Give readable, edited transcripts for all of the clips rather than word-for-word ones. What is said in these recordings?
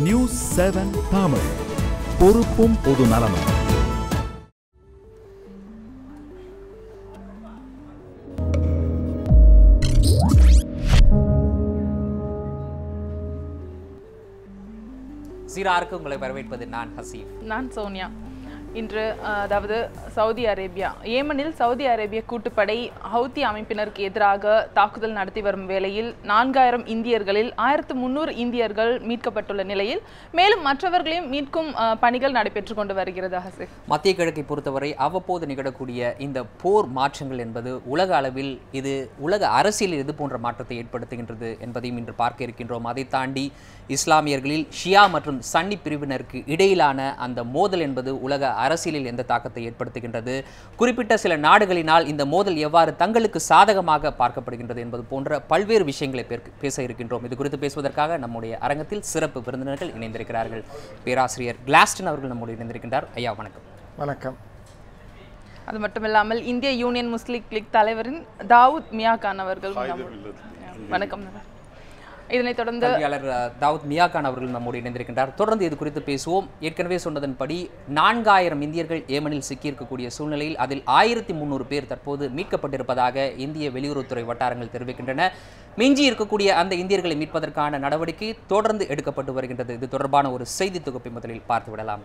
News 7 Tamil, பொறுப்பும் பொது நலமும். சீராருக்கு உங்களை வரவேற்பது நான் ஹசீஃப். நான் சோனியா. இன்று அதாவது சவுதி அரேபியா ஏமனில் சவுதி அரேபிய கூட்டுப்படை ஹவுத்தி அமைப்பினருக்கு எதிராக தாக்குதல் நடத்தி வரும் வேளையில் 4000 இந்தியர்களில் 1300 இந்தியர்கள் மீட்கப்பட்டுள்ள நிலையில் மேலும் மற்றவர்களையும் மீட்கும் பணிகள் நடைபெற்று கொண்டு வருகிறது. ஹசீஃப், மத்திய கிழக்கை பொறுத்தவரை அவ்வப்போது நிகழக்கூடிய இந்த போர் மாற்றங்கள் என்பது உலக அளவில் இது உலக அரசியலில் இது போன்ற மாற்றத்தை ஏற்படுத்துகின்றது என்பதையும் இன்று பார்க்க இருக்கின்றோம். அதை தாண்டி இஸ்லாமியர்களில் ஷியா மற்றும் சன்னி பிரிவினருக்கு இடையிலான அந்த மோதல் என்பது உலக அரசியலில் எந்த தாக்கத்தை ஏற்படுத்துகின்றது, குறிப்பிட்ட சில நாடுகளினால் இந்த மோதல் எவ்வாறு தங்களுக்கு சாதகமாக பார்க்கப்படுகின்றது என்பது போன்ற பல்வேறு விஷயங்களை பேச இருக்கின்றோம். இது குறித்து பேசுவதற்காக நம்முடைய அரங்கத்தில் சிறப்பு விருந்தினர்கள் இணைந்திருக்கிறார்கள். பேராசிரியர் கிளாஸ்டன் அவர்கள் நம்முடைய இணைந்திருக்கின்றார். ஐயா வணக்கம். வணக்கம். அது மட்டுமில்லாமல் இந்திய யூனியன் முஸ்லிம் லீக் தலைவரின் தாவூத் மியாகான் அவர்கள் வணக்கம். இதனைத் தொடர்ந்து தாவூத் மியாகான் அவர்கள் நம்மோடு இணைந்திருக்கின்றார். தொடர்ந்து இது குறித்து பேசுவோம். ஏற்கனவே சொன்னதன்படி 4000 இந்தியர்கள் ஏமனில் சிக்கியிருக்கக்கூடிய சூழ்நிலையில் அதில் 1300 பேர் தற்போது மீட்கப்பட்டிருப்பதாக இந்திய வெளியுறவுத்துறை வட்டாரங்கள் தெரிவிக்கின்றன. மிஞ்சி இருக்கக்கூடிய அந்த இந்தியர்களை மீட்பதற்கான நடவடிக்கை தொடர்ந்து எடுக்கப்பட்டு வருகின்றது. இது தொடர்பான ஒரு செய்தி தொகுப்பை முதலில் பார்த்துவிடலாம்.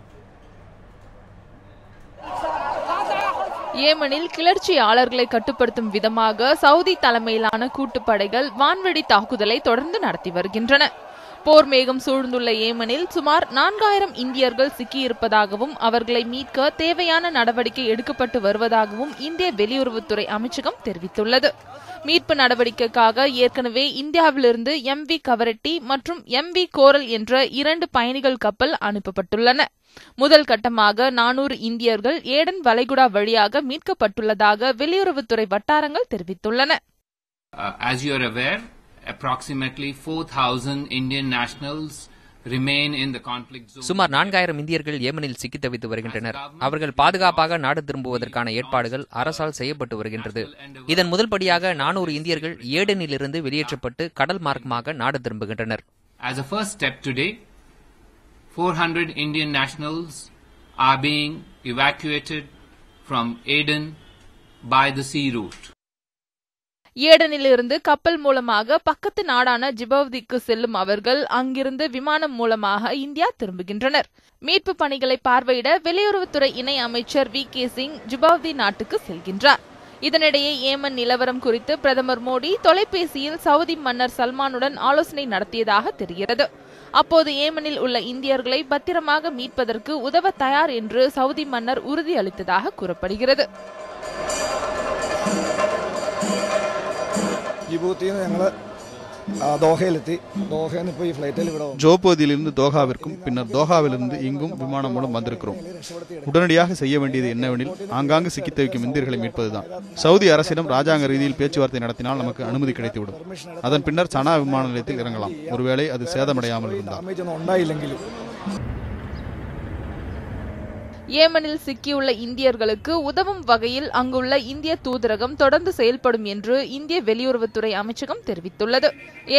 ஏமனில் கிளர்ச்சியாளர்களை கட்டுப்படுத்தும் விதமாக சவுதி தலைமையிலான கூட்டுப்படைகள் வான்வெடி தாக்குதலை தொடர்ந்து நடத்தி வருகின்றன. போர் மேகம் சூழ்ந்துள்ள ஏமனில் சுமார் 4000 இந்தியர்கள் சிக்கியிருப்பதாகவும் அவர்களை மீட்க தேவையான நடவடிக்கை எடுக்கப்பட்டு வருவதாகவும் இந்திய வெளியுறவுத்துறை அமைச்சகம் தெரிவித்துள்ளது. மீட்பு நடவடிக்கைக்காக ஏற்கனவே இந்தியாவிலிருந்து MV கவரெட்டி மற்றும் MV கோரல் என்ற 2 பயணிகள் கப்பல் அனுப்பப்பட்டுள்ளன. முதல் கட்டமாக 400 இந்தியர்கள் ஏடன் வளைகுடா வழியாக மீட்கப்பட்டுள்ளதாக வெளியுறவுத்துறை வட்டாரங்கள் தெரிவித்துள்ளன. As you are aware, approximately 4000 Indian nationals remain in the conflict zone. சுமார் 4000 இந்தியர்கள் ஏமனில் சிக்கி தவித்து வருகின்றனர். அவர்கள் பாதுகாப்பாக நாடு திரும்புவதற்கான ஏற்பாடுகள் அரசால் செய்யப்பட்டு வருகின்றது. இதன் முதல் படியாக 400 இந்தியர்கள் ஏடனிலிருந்து வெளியேற்றப்பட்டு கடல் மார்க்கமாக நாடு திரும்புகின்றனர். As a first step today, 400 Indian nationals are being evacuated from Aden by the sea route. ஏடனிலிருந்து கப்பல் மூலமாக பக்கத்து நாடான ஜிபவுதிக்கு செல்லும் அவர்கள் அங்கிருந்து விமானம் மூலமாக இந்தியா திரும்புகின்றனர். மீட்பு பணிகளை பார்வையிட வெளியுறவுத்துறை இணை அமைச்சர் VK சிங் ஜிபவுதி நாட்டுக்கு செல்கின்றார். இதனிடையே ஏமன் நிலவரம் குறித்து பிரதமர் மோடி தொலைபேசியில் சவுதி மன்னர் சல்மானுடன் ஆலோசனை நடத்தியதாக தெரிகிறது. அப்போது ஏமனில் உள்ள இந்தியர்களை பத்திரமாக மீட்பதற்கு உதவ தயார் என்று சவுதி மன்னர் உறுதியளித்ததாக கூறப்படுகிறது. ஜோபோதியிலிருந்து தோஹாவிற்கும் பின்னர் தோஹாவிலிருந்து இங்கும் விமானம் மூலம் வந்திருக்கிறோம். உடனடியாக செய்ய வேண்டியது என்னவெனில் ஆங்காங்கு சிக்கி தவிக்கும் இந்தியர்களை மீட்பதுதான். சவுதி அரசிடம் ராஜாங்க ரீதியில் பேச்சுவார்த்தை நடத்தினால் நமக்கு அனுமதி கிடைத்துவிடும். அதன் பின்னர் சனா விமான நிலையத்தில் இறங்கலாம், ஒருவேளை அது சேதமடையாமல் இருந்தால். ஏமனில் சிக்கியுள்ள இந்தியர்களுக்கு உதவும் வகையில் அங்குள்ள இந்திய தூதரகம் தொடர்ந்து செயல்படும் என்று இந்திய வெளியுறவுத்துறை அமைச்சகம் தெரிவித்துள்ளது.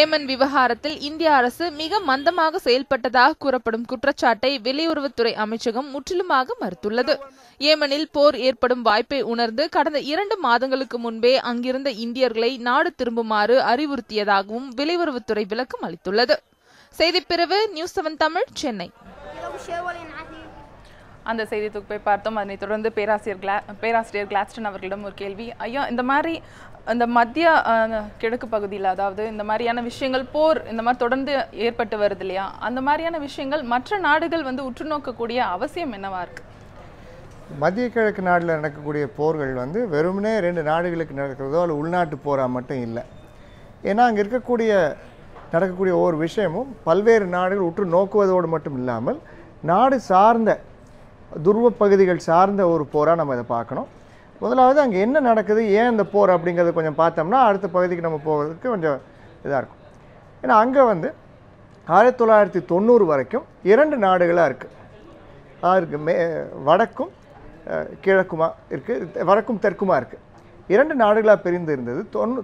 ஏமன் விவகாரத்தில் இந்திய அரசு மிக மந்தமாக செயல்பட்டதாக கூறப்படும் குற்றச்சாட்டை வெளியுறவுத்துறை அமைச்சகம் முற்றிலுமாக மறுத்துள்ளது. ஏமனில் போர் ஏற்படும் வாய்ப்பை உணர்ந்து கடந்த 2 மாதங்களுக்கு முன்பே அங்கிருந்த இந்தியர்களை நாடு திரும்புமாறு அறிவுறுத்தியதாகவும் வெளியுறவுத்துறை விளக்கம் அளித்துள்ளது. செய்திப்பிரிவு நியூஸ் 7 தமிழ், சென்னை. அந்த செய்தி தொகுப்பை பார்த்தோம். அதனைத் தொடர்ந்து பேராசிரியர் கிளாஸ்டன் அவர்களிடம் ஒரு கேள்வி. ஐயா, இந்த மாதிரி இந்த மத்திய கிழக்கு பகுதியில் அதாவது இந்த மாதிரியான விஷயங்கள் போர் இந்த மாதிரி தொடர்ந்து ஏற்பட்டு வருது இல்லையா, அந்த மாதிரியான விஷயங்கள் மற்ற நாடுகள் உற்று நோக்கக்கூடிய அவசியம் என்னவா இருக்கு? மத்திய கிழக்கு நாட்டில் நடக்கக்கூடிய போர்கள் வெறுமனே 2 நாடுகளுக்கு நடக்கிறதோ அல்ல உள்நாட்டு போராக மட்டும் இல்லை. ஏன்னா அங்கே நடக்கக்கூடிய ஒவ்வொரு விஷயமும் பல்வேறு நாடுகள் உற்று நோக்குவதோடு மட்டும் இல்லாமல் நாடு சார்ந்த துருவ பகுதிகள் சார்ந்த ஒரு போராக நம்ம இதை பார்க்கணும். முதலாவது அங்கே என்ன நடக்குது, ஏன் இந்த போர் அப்படிங்கிறத கொஞ்சம் பார்த்தோம்னா அடுத்த பகுதிக்கு நம்ம போகிறதுக்கு கொஞ்சம் இதாக இருக்கும். ஏன்னா அங்கே 1990 வரைக்கும் 2 நாடுகளாக இருக்குது. அதுக்கு வடக்கும் கிழக்குமா இருக்குது, வடக்கும் தெற்குமா இருக்குது. 2 நாடுகளாக பிரிந்து இருந்தது.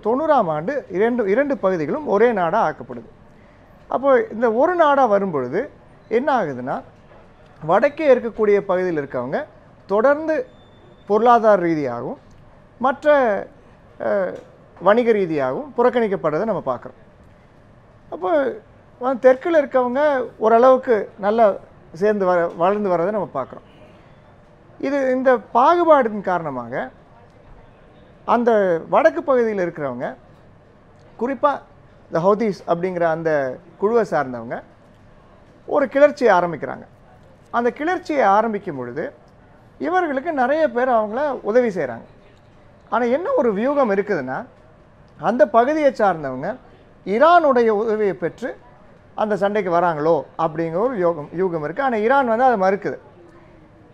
90ஆம் ஆண்டு இரண்டு பகுதிகளும் ஒரே நாடாக ஆக்கப்படுது. அப்போ இந்த ஒரு நாடாக வரும்பொழுது என்ன ஆகுதுன்னா வடக்கே இருக்கக்கூடிய பகுதியில் இருக்கவங்க தொடர்ந்து பொருளாதார ரீதியாகவும் மற்ற வணிக ரீதியாகவும் புறக்கணிக்கப்படுறதை நம்ம பார்க்குறோம். அப்போ தெற்கில் இருக்கவங்க ஓரளவுக்கு நல்லா சேர்ந்து வளர்ந்து வர்றதை நம்ம பார்க்குறோம். இந்த பாகுபாடின் காரணமாக அந்த வடக்கு பகுதியில் இருக்கிறவங்க, குறிப்பாக இந்த ஹவுதீஸ் அப்படிங்கிற அந்த குழுவை சார்ந்தவங்க ஒரு கிளர்ச்சியை ஆரம்பிக்கிறாங்க. அந்த கிளர்ச்சியை ஆரம்பிக்கும் பொழுது இவர்களுக்கு நிறைய பேர் அவங்கள உதவி செய்கிறாங்க. ஆனால் என்ன ஒரு வியூகம் இருக்குதுன்னா, அந்த பகுதியை சார்ந்தவங்க ஈரானுடைய உதவியை பெற்று அந்த சண்டைக்கு வராங்களோ அப்படிங்கிற ஒரு யூகம் இருக்குது. ஆனால் ஈரான் அதை மறுக்குது.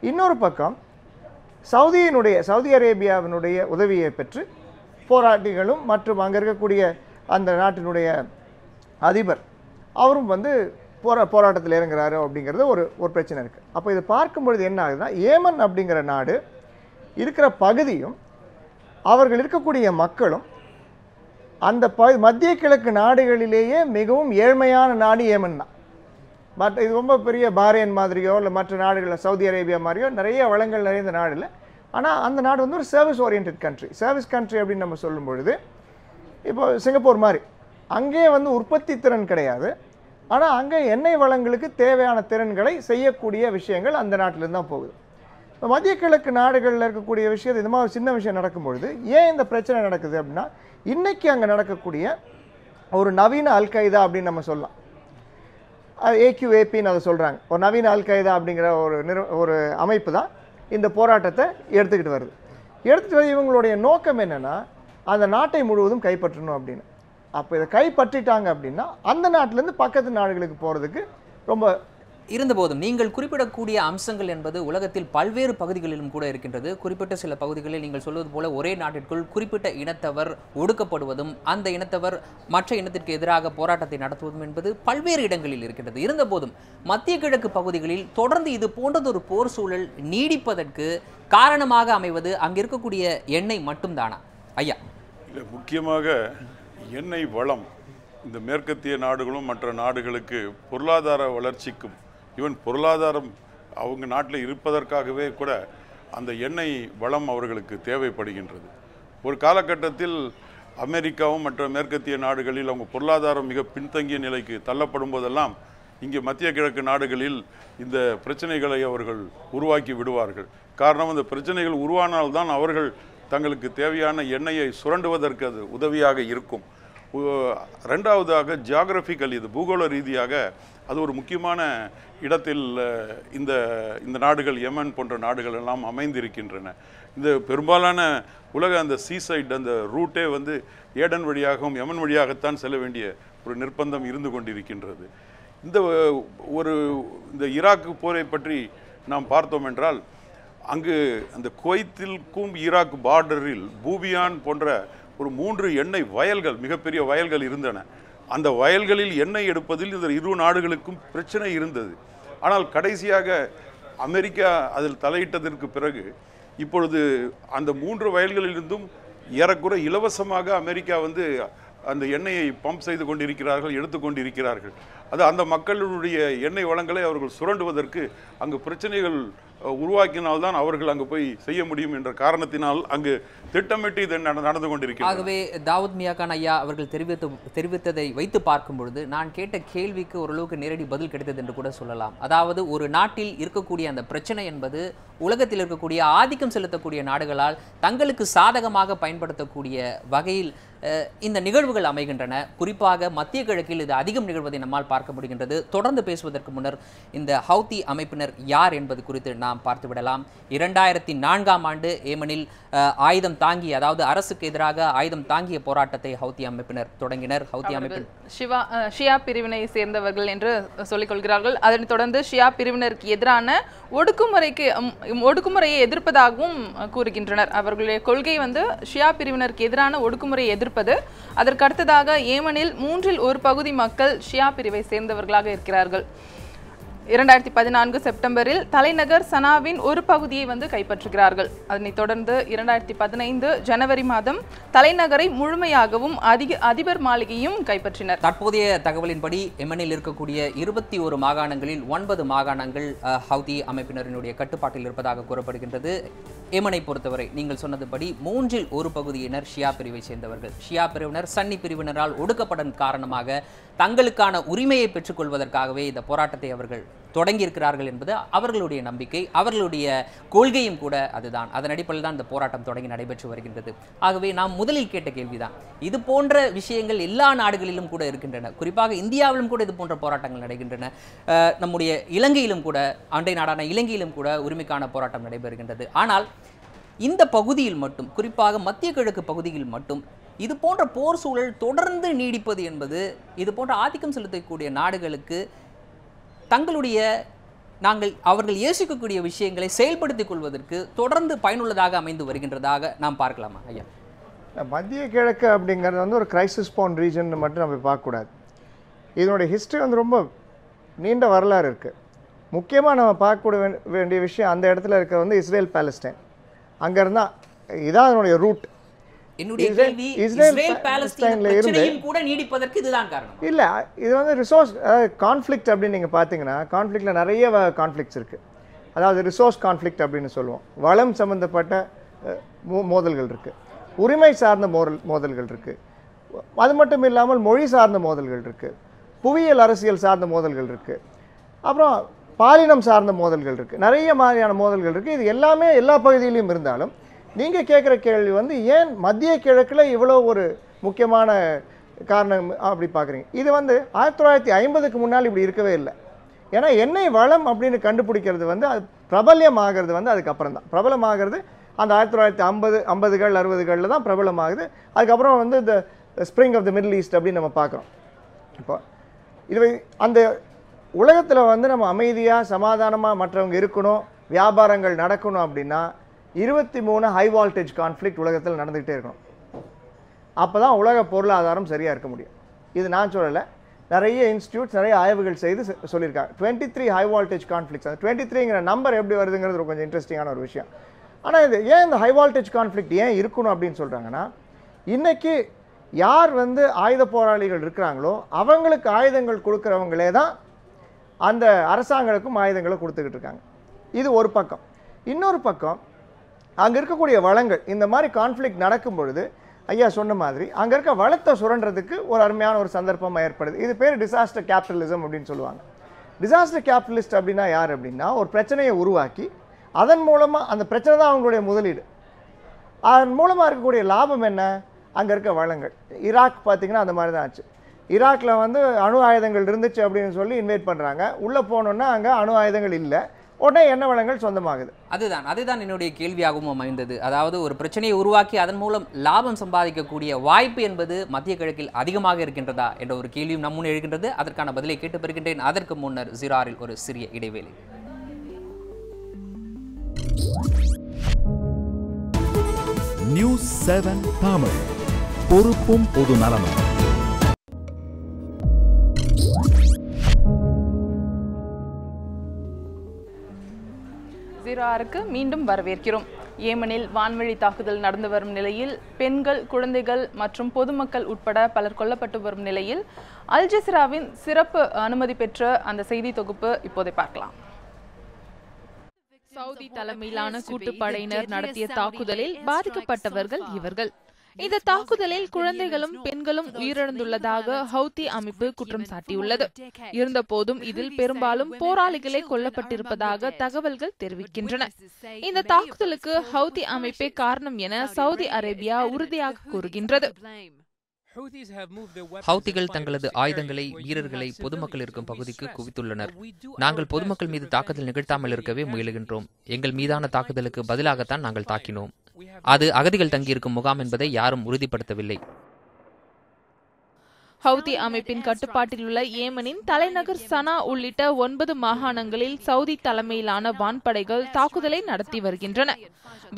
இன்னொரு பக்கம் சவுதி அரேபியாவினுடைய உதவியை பெற்று போராட்டிகளும் மற்றும் அங்கே இருக்கக்கூடிய அந்த நாட்டினுடைய அதிபர் அவரும் போராட்டத்தில் இறங்குறாரு அப்படிங்கிறது ஒரு பிரச்சனை இருக்குது. அப்போ இதை பார்க்கும்பொழுது என்ன ஆகுதுன்னா, ஏமன் அப்படிங்கிற நாடு இருக்கிற பகுதியும் அவர்கள் இருக்கக்கூடிய மக்களும் அந்த மத்திய கிழக்கு நாடுகளிலேயே மிகவும் ஏழ்மையான நாடு ஏமன் தான். பட் இது ரொம்ப பெரிய பாரேன் மாதிரியோ இல்லை மற்ற நாடுகளில் சவுதி அரேபியா மாதிரியோ நிறைய வளங்கள் நிறைந்த நாடு இல்லை. ஆனால் அந்த நாடு ஒரு service oriented country. Service country அப்படின்னு நம்ம சொல்லும் பொழுது இப்போ சிங்கப்பூர் மாதிரி அங்கே உற்பத்தி திறன் கிடையாது. ஆனால் அங்கே எண்ணெய் வளங்களுக்கு தேவையான திறன்களை செய்யக்கூடிய விஷயங்கள் அந்த நாட்டிலேருந்து தான் போகுது. இப்போ மத்திய கிழக்கு நாடுகளில் இருக்கக்கூடிய விஷயத்தை இந்த மாதிரி சின்ன விஷயம் நடக்கும்பொழுது ஏன் இந்த பிரச்சனை நடக்குது அப்படின்னா, இன்றைக்கி அங்கே நடக்கக்கூடிய ஒரு நவீன அல்கைதா அப்படின்னு நம்ம சொல்லலாம். AQAPன்னு அதை சொல்கிறாங்க. ஒரு நவீன அல்கைதா அப்படிங்கிற ஒரு அமைப்பு தான் இந்த போராட்டத்தை எடுத்துக்கிட்டு வருது. இவங்களுடைய நோக்கம் என்னென்னா, அந்த நாட்டை முழுவதும் கைப்பற்றணும் அப்படின்னு. அப்போ இதை கைப்பற்றிட்டாங்க அப்படின்னா அந்த நாட்டிலேருந்து பக்கத்து நாடுகளுக்கு போகிறதுக்கு ரொம்ப இருந்தபோதும் நீங்கள் குறிப்பிடக்கூடிய அம்சங்கள் என்பது உலகத்தில் பல்வேறு பகுதிகளிலும் கூட இருக்கின்றது. குறிப்பிட்ட சில பகுதிகளில் நீங்கள் சொல்வது போல ஒரே நாட்டிற்குள் குறிப்பிட்ட இனத்தவர் ஒடுக்கப்படுவதும் அந்த இனத்தவர் மற்ற இனத்திற்கு எதிராக போராட்டத்தை நடத்துவதும் என்பது பல்வேறு இடங்களில் இருக்கின்றது. இருந்தபோதும் மத்திய கிழக்கு பகுதிகளில் தொடர்ந்து இது போன்றதொரு போர் சூழல் நீடிப்பதற்கு காரணமாக அமைவது அங்கே இருக்கக்கூடிய எண்ணெய் மட்டும்தானா ஐயா? இல்லை, முக்கியமாக எண்ணெய் வளம் இந்த மேற்கத்திய நாடுகளும் மற்ற நாடுகளுக்கு பொருளாதார வளர்ச்சிக்கும் ஈவன் பொருளாதாரம் அவங்க நாட்டில் இருப்பதற்காகவே கூட அந்த எண்ணெய் வளம் அவர்களுக்கு தேவைப்படுகின்றது. ஒரு காலகட்டத்தில் அமெரிக்காவும் மற்ற மேற்கத்திய நாடுகளில் அவங்க பொருளாதாரம் மிக பின்தங்கிய நிலைக்கு தள்ளப்படும் போதெல்லாம் இங்கே மத்திய கிழக்கு நாடுகளில் இந்த பிரச்சனைகளை அவர்கள் உருவாக்கி விடுவார்கள். காரணம், அந்த பிரச்சனைகள் உருவானால்தான் அவர்கள் தங்களுக்கு தேவையான எண்ணெயை சுரண்டுவதற்கு அது உதவியாக இருக்கும். ரெண்டாவதாக ஜியாகிரபிக்கல், இது பூகோள ரீதியாக அது ஒரு முக்கியமான இடத்தில் இந்த நாடுகள் யமன் போன்ற நாடுகள் எல்லாம் அமைந்திருக்கின்றன. இந்த பெரும்பாலான உலக அந்த சீசைட் அந்த ரூட்டே ஏடன் வழியாகவும் யமன் வழியாகத்தான் செல்ல வேண்டிய ஒரு நிர்பந்தம் இருந்து கொண்டிருக்கின்றது. இந்த ஈராக்கு போரை பற்றி நாம் பார்த்தோம் என்றால், அங்கு அந்த குவைத்திற்கும் ஈராக் பார்டரில் பூபியான் போன்ற ஒரு 3 எண்ணெய் வயல்கள், மிகப்பெரிய வயல்கள் இருந்தன. அந்த வயல்களில் எண்ணெய் எடுப்பதில் இந்த இரு நாடுகளுக்கும் பிரச்சனை இருந்தது. ஆனால் கடைசியாக அமெரிக்கா அதில் தலையிட்டதற்கு பிறகு இப்பொழுது அந்த 3 வயல்களிலிருந்தும் ஏறக்குறை இலவசமாக அமெரிக்கா அந்த எண்ணெயை பம்ப் செய்து கொண்டிருக்கிறார்கள், எடுத்துக்கொண்டிருக்கிறார்கள். அது அந்த மக்களுடைய எண்ணெய் வளங்களை அவர்கள் சுரண்டுவதற்கு அங்கு பிரச்சனைகள் உருவாக்கினால்தான் அவர்கள் அங்கு போய் செய்ய முடியும் என்ற காரணத்தினால் அங்கு திட்டமிட்டு இது நடந்து கொண்டிருக்கிறது. ஆகவே தாவூத் மியா கான் ஐயா அவர்கள் தெரிவித்ததை வைத்து பார்க்கும் பொழுது நான் கேட்ட கேள்விக்கு ஓரளவுக்கு நேரடி பதில் கிடைத்தது என்று கூட சொல்லலாம். அதாவது ஒரு நாட்டில் இருக்கக்கூடிய அந்த பிரச்சனை என்பது உலகத்தில் இருக்கக்கூடிய ஆதிக்கம் செலுத்தக்கூடிய நாடுகளால் தங்களுக்கு சாதகமாக பயன்படுத்தக்கூடிய வகையில் இந்த நிகழ்வுகள் அமைகின்றன. குறிப்பாக மத்திய கிழக்கில் இது அதிகம் நிகழ்வதை நம்மால் பார்க்க முடிகின்றது. தொடர்ந்து பேசுவதற்கு முன்னர் இந்த ஹவுதி அமைப்பினர் யார் என்பது குறித்து நாம் பார்த்துவிடலாம். 2004ஆம் ஆண்டு ஏமனில் ஆயுதம் தாங்கி, அதாவது அரசுக்கு எதிராக ஆயுதம் தாங்கிய போராட்டத்தை ஹவுதி அமைப்பினர் தொடங்கினர். ஹவுதி அமைப்பினர் ஷியா பிரிவினை சேர்ந்தவர்கள் என்று சொல்லிக் கொள்கிறார்கள். அதனைத் தொடர்ந்து ஷியா பிரிவினருக்கு எதிரான ஒடுக்குமுறையை எதிர்ப்பதாகவும் கூறுகின்றனர். அவர்களுடைய கொள்கை ஷியா பிரிவினருக்கு எதிரான ஒடுக்குமுறையை எதிர்ப்பது. அதற்கு அடுத்ததாக ஏமனில் 1/3 பகுதி மக்கள் ஷியா பிரிவை சேர்ந்தவர்களாக இருக்கிறார்கள். 2014 செப்டம்பரில் தலைநகர் சனாவின் ஒரு பகுதியை கைப்பற்றுகிறார்கள். அதனைத் தொடர்ந்து 2015 ஜனவரி மாதம் தலைநகரை முழுமையாகவும் அதிபர் மாளிகையும் கைப்பற்றினர். தற்போதைய தகவலின்படி எமனில் இருக்கக்கூடிய 21 மாகாணங்களில் 9 மாகாணங்கள் ஹவுதி அமைப்பினரினுடைய கட்டுப்பாட்டில் இருப்பதாக கூறப்படுகின்றது. எமனை பொறுத்தவரை நீங்கள் சொன்னதுபடி 3இல் 1 பகுதியினர் ஷியா பிரிவை சேர்ந்தவர்கள். ஷியா பிரிவினர் சன்னி பிரிவினரால் ஒடுக்கப்படும் காரணமாக தங்களுக்கான உரிமையை பெற்றுக்கொள்வதற்காகவே இந்த போராட்டத்தை அவர்கள் தொடங்கியிருக்கிறார்கள் என்பது அவர்களுடைய நம்பிக்கை, அவர்களுடைய கொள்கையும் கூட அதுதான். அதன் அடிப்படையில் தான் இந்த போராட்டம் தொடங்கி நடைபெற்று வருகின்றது. ஆகவே நாம் முதலில் கேட்ட கேள்விதான், இது போன்ற விஷயங்கள் எல்லா நாடுகளிலும் கூட இருக்கின்றன, குறிப்பாக இந்தியாவிலும் கூட இது போன்ற போராட்டங்கள் நடைகின்றன. நம்முடைய இலங்கையிலும் கூட, அண்டை நாடான இலங்கையிலும் கூட உரிமைக்கான போராட்டம் நடைபெறுகின்றது. ஆனால் இந்த பகுதியில் மட்டும், குறிப்பாக மத்திய கிழக்கு பகுதியில் மட்டும் இது போன்ற போர் சூழல் தொடர்ந்து நீடிப்பது என்பது இது போன்ற ஆதிக்கம் செலுத்தக்கூடிய நாடுகளுக்கு தங்களுடைய அவர்கள் யோசிக்கக்கூடிய விஷயங்களை செயல்படுத்திக் கொள்வதற்கு தொடர்ந்து பயனுள்ளதாக அமைந்து வருகின்றதாக நாம் பார்க்கலாமா ஐயா? மத்திய கிழக்கு அப்படிங்கிறது ஒரு கிரைசிஸ் போன் ரீஜன் மட்டும் நம்ம பார்க்கக்கூடாது. இதனுடைய ஹிஸ்ட்ரி ரொம்ப நீண்ட வரலாறு இருக்குது. முக்கியமாக நம்ம பார்க்க வேண்டிய விஷயம், அந்த இடத்துல இருக்கிற இஸ்ரேல் பாலஸ்டைன். அங்கே இருந்தால் இதான் அதனுடைய ரூட். இல்ல, இது ரிசோர்ஸ் கான்ஃப்ளிக்ட் அப்படின்னு நீங்க பாத்தீங்கன்னா, கான்ஃப்ளிக்ட்ல நிறைய கான்ஃப்ளிக்ட்ஸ் இருக்கு. அதாவது ரிசோர்ஸ் கான்ஃப்ளிக்ட் அப்படின்னு சொல்லுவோம். வளம் சம்பந்தப்பட்ட மோதல்கள் இருக்கு, உரிமை சார்ந்த மோதல்கள் இருக்கு, அது மட்டும் இல்லாமல் மொழி சார்ந்த மோதல்கள் இருக்கு, புவியியல் அரசியல் சார்ந்த மோதல்கள் இருக்கு, அப்புறம் பாலினம் சார்ந்த மோதல்கள் இருக்கு, நிறைய மாதிரியான மோதல்கள் இருக்கு. இது எல்லாமே எல்லா பகுதியிலும் இருந்தாலும் நீங்கள் கேட்குற கேள்வி ஏன் மத்திய கிழக்கில் இவ்வளோ ஒரு முக்கியமான காரணம் அப்படி பார்க்குறீங்க? இது 1950க்கு முன்னால் இப்படி இருக்கவே இல்லை. ஏன்னா எண்ணெய் வளம் அப்படின்னு கண்டுபிடிக்கிறது அது பிரபல்யமாகிறது அதுக்கப்புறம் தான். பிரபலமாகிறது அந்த 1950கள் 60களில் தான் பிரபலமாகுது. அதுக்கப்புறம் இந்த spring of the Middle East அப்படின்னு நம்ம பார்க்குறோம். இப்போ இது அந்த உலகத்தில் நம்ம அமைதியாக சமாதானமாக மற்றவங்க இருக்கணும், வியாபாரங்கள் நடக்கணும் அப்படின்னா 23 ஹை வால்டேஜ் கான்ஃப்ளிக்ட் உலகத்தில் நடந்துகிட்டே இருக்கணும். அப்போ தான் உலக பொருளாதாரம் சரியாக இருக்க முடியும். இது நான் சொல்லலை, நிறைய இன்ஸ்டியூட்ஸ் நிறைய ஆய்வுகள் செய்து சொல்லியிருக்காங்க. 23 ஹை வால்டேஜ் கான்ஃப்ளிக்ட்ஸ். அந்த 23ங்கிற நம்பர் எப்படி வருதுங்கிறது கொஞ்சம் இன்ட்ரெஸ்டிங்கான ஒரு விஷயம். ஆனால் இது ஏன் இந்த ஹை வால்டேஜ் கான்ஃப்ளிக்ட் ஏன் இருக்கணும் அப்படின்னு சொல்கிறாங்கன்னா, இன்றைக்கி யார் ஆயுத போராளிகள் இருக்கிறாங்களோ அவங்களுக்கு ஆயுதங்கள் கொடுக்குறவங்களே தான் அந்த அரசாங்கங்களுக்கும் ஆயுதங்களை கொடுத்துக்கிட்டு இருக்காங்க. இது ஒரு பக்கம். இன்னொரு பக்கம், அங்கே இருக்கக்கூடிய வளங்கள் இந்த மாதிரி கான்ஃப்ளிக்ட் நடக்கும் பொழுது ஐயா சொன்ன மாதிரி அங்கே இருக்க வளத்தை சுரண்டுறதுக்கு ஒரு அருமையான ஒரு சந்தர்ப்பமாக ஏற்படுது. இது பேர் டிசாஸ்டர் கேபிட்டலிசம் அப்படின்னு சொல்லுவாங்க. டிசாஸ்டர் கேபிட்டலிஸ்ட் அப்படின்னா யார் அப்படின்னா, ஒரு பிரச்சனையை உருவாக்கி அதன் மூலமாக, அந்த பிரச்சனை தான் அவங்களுடைய முதலீடு, அதன் மூலமாக இருக்கக்கூடிய லாபம் என்ன? அங்கே இருக்க வளங்கள். ஈராக் பார்த்திங்கன்னா அந்த மாதிரி தான் ஆச்சு. ஈராக்கில் அணு ஆயுதங்கள் இருந்துச்சு அப்படின்னு சொல்லி இன்வைட் பண்ணுறாங்க. உள்ளே போனோன்னா அங்கே அணு ஆயுதங்கள் இல்லை, உடனே எண்ணெய் வளங்கள் சொந்தமாகுது. அதுதான் என்னுடைய கேள்வியாகவும் அமைந்தது. அதாவது ஒரு பிரச்சனையை உருவாக்கி அதன் மூலம் லாபம் சம்பாதிக்கக்கூடிய வாய்ப்பு என்பது மத்திய கிழக்கில் அதிகமாக இருக்கின்றதா என்ற ஒரு கேள்வியும் நம் முன் எழுகின்றது. அதற்கான பதிலை கேட்டு பெறுகின்றேன். அதற்கு முன்னர் 0-6 ஒரு சிறிய இடைவேளை. நியூஸ் 7 தமிழ், பொறுப்பும் பொது நலமும். 0-6க்கு மீண்டும் வரவேற்கிறோம். ஏமனில் வான்வழி தாக்குதல் நடந்து வரும் நிலையில் பெண்கள், குழந்தைகள் மற்றும் பொதுமக்கள் உட்பட பலர் கொல்லப்பட்டு வரும் நிலையில் அல் ஜஸீராவின் சிறப்பு அனுமதி பெற்ற அந்த செய்தி தொகுப்பு இப்போதை பார்க்கலாம். சவுதி தலைமையிலான கூட்டுப்படையினர் நடத்திய தாக்குதலில் பாதிக்கப்பட்டவர்கள் இவர்கள். இந்த தாக்குதலில் குழந்தைகளும் பெண்களும் உயிரிழந்துள்ளதாக ஹவுதி அமைப்பு குற்றம் சாட்டியுள்ளது. இருந்தபோதும் இதில் பெரும்பாலும் போராளிகளே கொல்லப்பட்டிருப்பதாக தகவல்கள் தெரிவிக்கின்றன. இந்த தாக்குதலுக்கு ஹவுதி அமைப்பே காரணம் என சவுதி அரேபியா உறுதியாக கூறுகின்றது. ஹவுதிகள் தங்களது ஆயுதங்களை, வீரர்களை பொதுமக்கள் இருக்கும் பகுதிக்கு குவித்துள்ளனர். நாங்கள் பொதுமக்கள் மீது தாக்குதல் நிகழ்த்தாமல் இருக்கவே முயலுகின்றோம். எங்கள் மீதான தாக்குதலுக்கு பதிலாகத்தான் நாங்கள் தாக்கினோம். அது அகதிகள் தங்கியிருக்கும் முகாம் என்பதை யாரும் உறுதிப்படுத்தவில்லை. ஹவுதி அமைப்பின் கட்டுப்பாட்டில் உள்ள ஏமனின் தலைநகர் சனா உள்ளிட்ட 9 மாகாணங்களில் சவுதி தலைமையிலான வான்படைகள் தாக்குதலை நடத்தி வருகின்றன.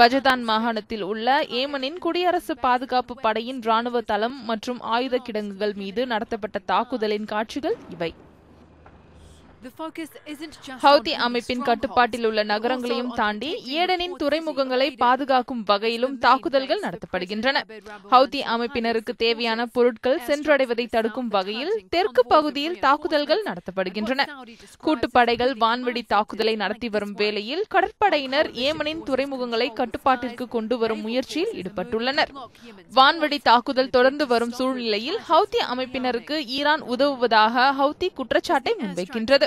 பஜதான் மாகாணத்தில் உள்ள ஏமனின் குடியரசு பாதுகாப்பு படையின் ராணுவ தளம் மற்றும் ஆயுத கிடங்குகள் மீது நடத்தப்பட்ட தாக்குதலின் காட்சிகள் இவை. ஹவுதி அமைப்பின் கட்டுப்பாட்டில் உள்ள நகரங்களையும் தாண்டி ஏடனின் துறைமுகங்களை பாதுகாக்கும் வகையிலும் தாக்குதல்கள் நடத்தப்படுகின்றன. ஹவுதி அமைப்பினருக்கு தேவையான பொருட்கள் சென்றடைவதை தடுக்கும் வகையில் தெற்கு பகுதியில் தாக்குதல்கள் நடத்தப்படுகின்றன. கூட்டுப்படைகள் வான்வெடி தாக்குதலை நடத்தி வரும் வேளையில் கடற்படையினர் ஏமனின் துறைமுகங்களை கட்டுப்பாட்டிற்கு கொண்டு வரும் முயற்சியில் ஈடுபட்டுள்ளனர். வான்வெடி தாக்குதல் தொடர்ந்து வரும் சூழ்நிலையில் ஹவுதி அமைப்பினருக்கு ஈரான் உதவுவதாக ஹவுதி குற்றச்சாட்டை முன்வைக்கின்றது.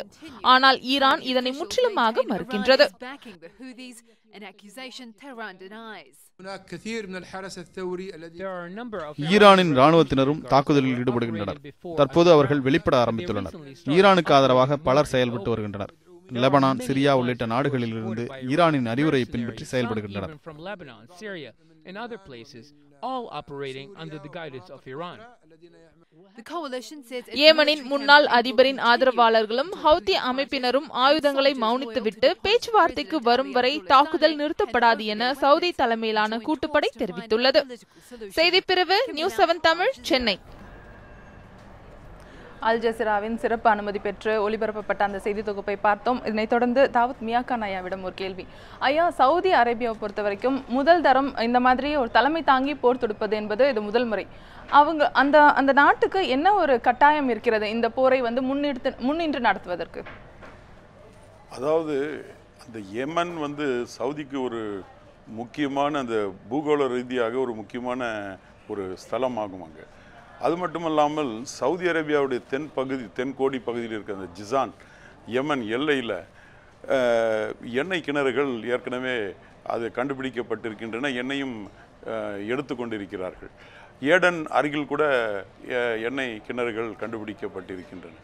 ஆனால் ஈரான் இதனை முற்றிலுமாக மறுக்கின்றது. ஈரானின் ராணுவத்தினரும் தாக்குதலில் ஈடுபடுகின்றனர். தற்போது அவர்கள் வெளிப்பட ஆரம்பித்துள்ளனர். ஈரானுக்கு ஆதரவாக பலர் செயல்பட்டு வருகின்றனர். லெபனான், சிரியா உள்ளிட்ட நாடுகளில் இருந்து ஈரானின் அறிவுரையை பின்பற்றி செயல்படுகின்றனர். ஏமனின் முன்னாள் அதிபரின் ஆதரவாளர்களும் ஹவுதி அமைப்பினரும் ஆயுதங்களை மௌனித்துவிட்டு பேச்சுவார்த்தைக்கு வரும் வரை தாக்குதல் நிறுத்தப்படாது என சவுதி தலைமையிலான கூட்டுப்படை தெரிவித்துள்ளது. செய்திப்பிரிவு நியூஸ் 7 தமிழ், சென்னை. அல் ஜசீராவின் சிறப்பு அனுமதி பெற்று ஒளிபரப்பப்பட்ட அந்த செய்தி தொகுப்பை பார்த்தோம். இதனைத் தொடர்ந்து தாவூத் மியாக்கான் ஐயாவிடம் ஒரு கேள்வி. ஐயா, சவுதி அரேபியாவை பொறுத்த வரைக்கும் முதல் தரம் இந்த மாதிரி ஒரு தலைமை தாங்கி போர் தொடுப்பது என்பது இது முதல் முறை. அவங்க அந்த நாட்டுக்கு என்ன ஒரு கட்டாயம் இருக்கிறது இந்த போரை வந்து முன்னின்று நடத்துவதற்கு? அதாவது அந்த யெமன் வந்து சவுதிக்கு ஒரு முக்கியமான அந்த பூகோள ரீதியாக ஒரு முக்கியமான ஒரு ஸ்தலமாகும் அங்கே. அது மட்டும் இல்லாமல் சவுதி அரேபியாவுடைய தென்கோடி பகுதியில் இருக்கிற அந்த ஜிசான் யெமன் எல்லையில் எண்ணெய் கிணறுகள் ஏற்கனவே அது கண்டுபிடிக்கப்பட்டிருக்கின்றன. எண்ணெயும் எடுத்து கொண்டிருக்கிறார்கள். ஏடன் அருகில் கூட எண்ணெய் கிணறுகள் கண்டுபிடிக்கப்பட்டிருக்கின்றன.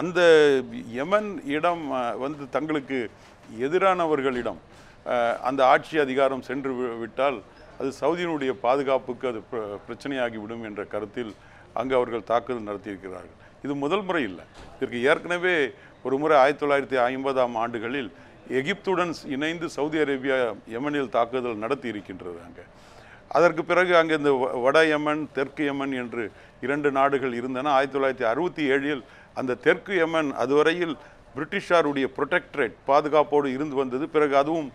அந்த யெமன் இடம் வந்து தங்களுக்கு எதிரானவர்களிடம் அந்த ஆட்சி அதிகாரம் சென்று விட்டால் அது சவுதியினுடைய பாதுகாப்புக்கு அது பிரச்சனையாகிவிடும் என்ற கருத்தில் அங்கு அவர்கள் தாக்குதல் நடத்தியிருக்கிறார்கள். இது முதல் முறை இல்லை. இதற்கு ஏற்கனவே ஒரு முறை 1950ஆம் ஆண்டுகளில் எகிப்துடன் இணைந்து சவுதி அரேபியா யெமனில் தாக்குதல் நடத்தி இருக்கின்றது. அங்கே அதற்கு பிறகு அங்கே இந்த வட யெமன், தெற்கு யெமன் என்று 2 நாடுகள் இருந்தன. 1967இல் அந்த தெற்கு யெமன் அதுவரையில் பிரிட்டிஷாருடைய புரொடெக்டரேட் பாதுகாப்போடு இருந்து வந்தது. பிறகு அதுவும்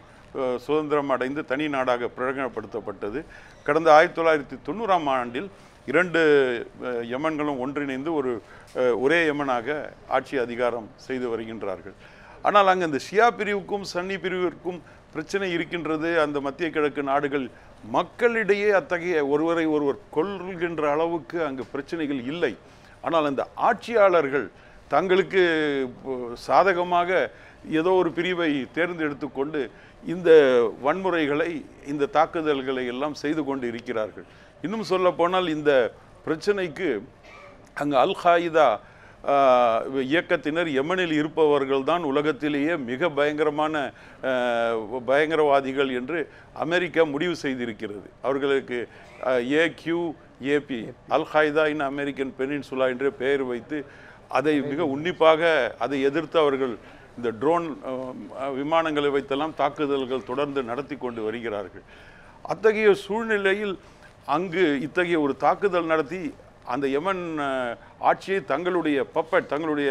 சுதந்திரம் அடைந்து தனி நாடாக பிரகடனப்படுத்தப்பட்டது. கடந்த 1990ஆம் ஆண்டில் 2 யெமன்களும் ஒன்றிணைந்து ஒரே யெமனாக ஆட்சி அதிகாரம் செய்து வருகின்றார்கள். ஆனால் அங்கே இந்த ஷியா பிரிவுக்கும் சன்னி பிரிவிற்கும் பிரச்சனை இருக்கின்றது. அந்த மத்திய கிழக்கு நாடுகள் மக்களிடையே அத்தகைய ஒருவரை ஒருவர் கொள்கின்ற அளவுக்கு அங்கு பிரச்சனைகள் இல்லை. ஆனால் அந்த ஆட்சியாளர்கள் தங்களுக்கு சாதகமாக ஏதோ ஒரு பிரிவை தேர்ந்தெடுத்து கொண்டு இந்த வன்முறைகளை, இந்த தாக்குதல்களை எல்லாம் செய்து கொண்டு இருக்கிறார்கள். இன்னும் சொல்ல போனால் இந்த பிரச்சனைக்கு அங்கு அல் காயிதா இயக்கத்தினர் யெமனில் இருப்பவர்கள் தான் உலகத்திலேயே மிக பயங்கரவாதிகள் என்று அமெரிக்கா முடிவு செய்திருக்கிறது. அவர்களுக்கு AQAP அல் காயிதா இன் அமெரிக்கன் பெனின்சுலா என்ற பெயர் வைத்து அதை மிக உன்னிப்பாக அதை எதிர்த்து அவர்கள் இந்த ட்ரோன் விமானங்களை வைத்தெல்லாம் தாக்குதல்கள் தொடர்ந்து நடத்தி கொண்டு வருகிறார்கள். அத்தகைய சூழ்நிலையில் அங்கு இத்தகைய ஒரு தாக்குதல் நடத்தி அந்த யெமன் ஆட்சியை தங்களுடைய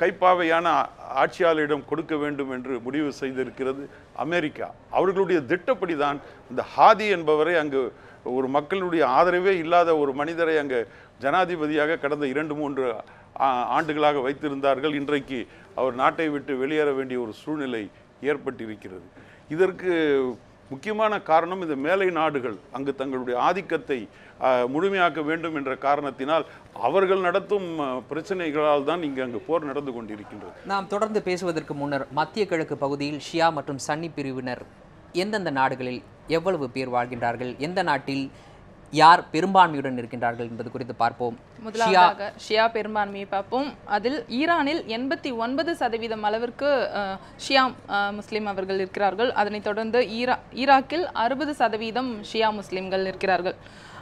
கைப்பாவையான ஆட்சியாளரிடம் கொடுக்க வேண்டும் என்று முடிவு செய்திருக்கிறது அமெரிக்கா. அவர்களுடைய திட்டப்படி தான் இந்த ஹாதி என்பவரை அங்கு ஒரு மக்களுடைய ஆதரவே இல்லாத ஒரு மனிதரை அங்கு ஜனாதிபதியாக கடந்த 2-3 ஆண்டுகளாக வைத்திருந்தார்கள். இன்றைக்கு அவர் நாட்டை விட்டு வெளியேற வேண்டிய ஒரு சூழ்நிலை ஏற்பட்டிருக்கிறது. இதற்கு முக்கியமான காரணம் இந்த மேலை நாடுகள் அங்கு தங்களுடைய ஆதிக்கத்தை முழுமையாக்க வேண்டும் என்ற காரணத்தினால் அவர்கள் நடத்தும் பிரச்சனைகளால் தான் அங்கு போர் நடந்து கொண்டிருக்கின்றது. நாம் தொடர்ந்து பேசுவதற்கு முன்னர் மத்திய கிழக்கு பகுதியில் ஷியா மற்றும் சன்னி பிரிவினர் எந்தெந்த நாடுகளில் எவ்வளவு பேர் வாழ்கின்றார்கள், எந்த நாட்டில் யார் பெரும்பான்மையுடன் இருக்கின்றார்கள் என்பது குறித்து பார்ப்போம். முதலாவதாக ஷியா பெரும்பான்மையை பார்ப்போம். அதில் ஈரானில் 89% அளவிற்கு ஷியா முஸ்லீம் அவர்கள் இருக்கிறார்கள். அதனைத் தொடர்ந்து ஈராக்கில் 60% ஷியா முஸ்லீம்கள் இருக்கிறார்கள்.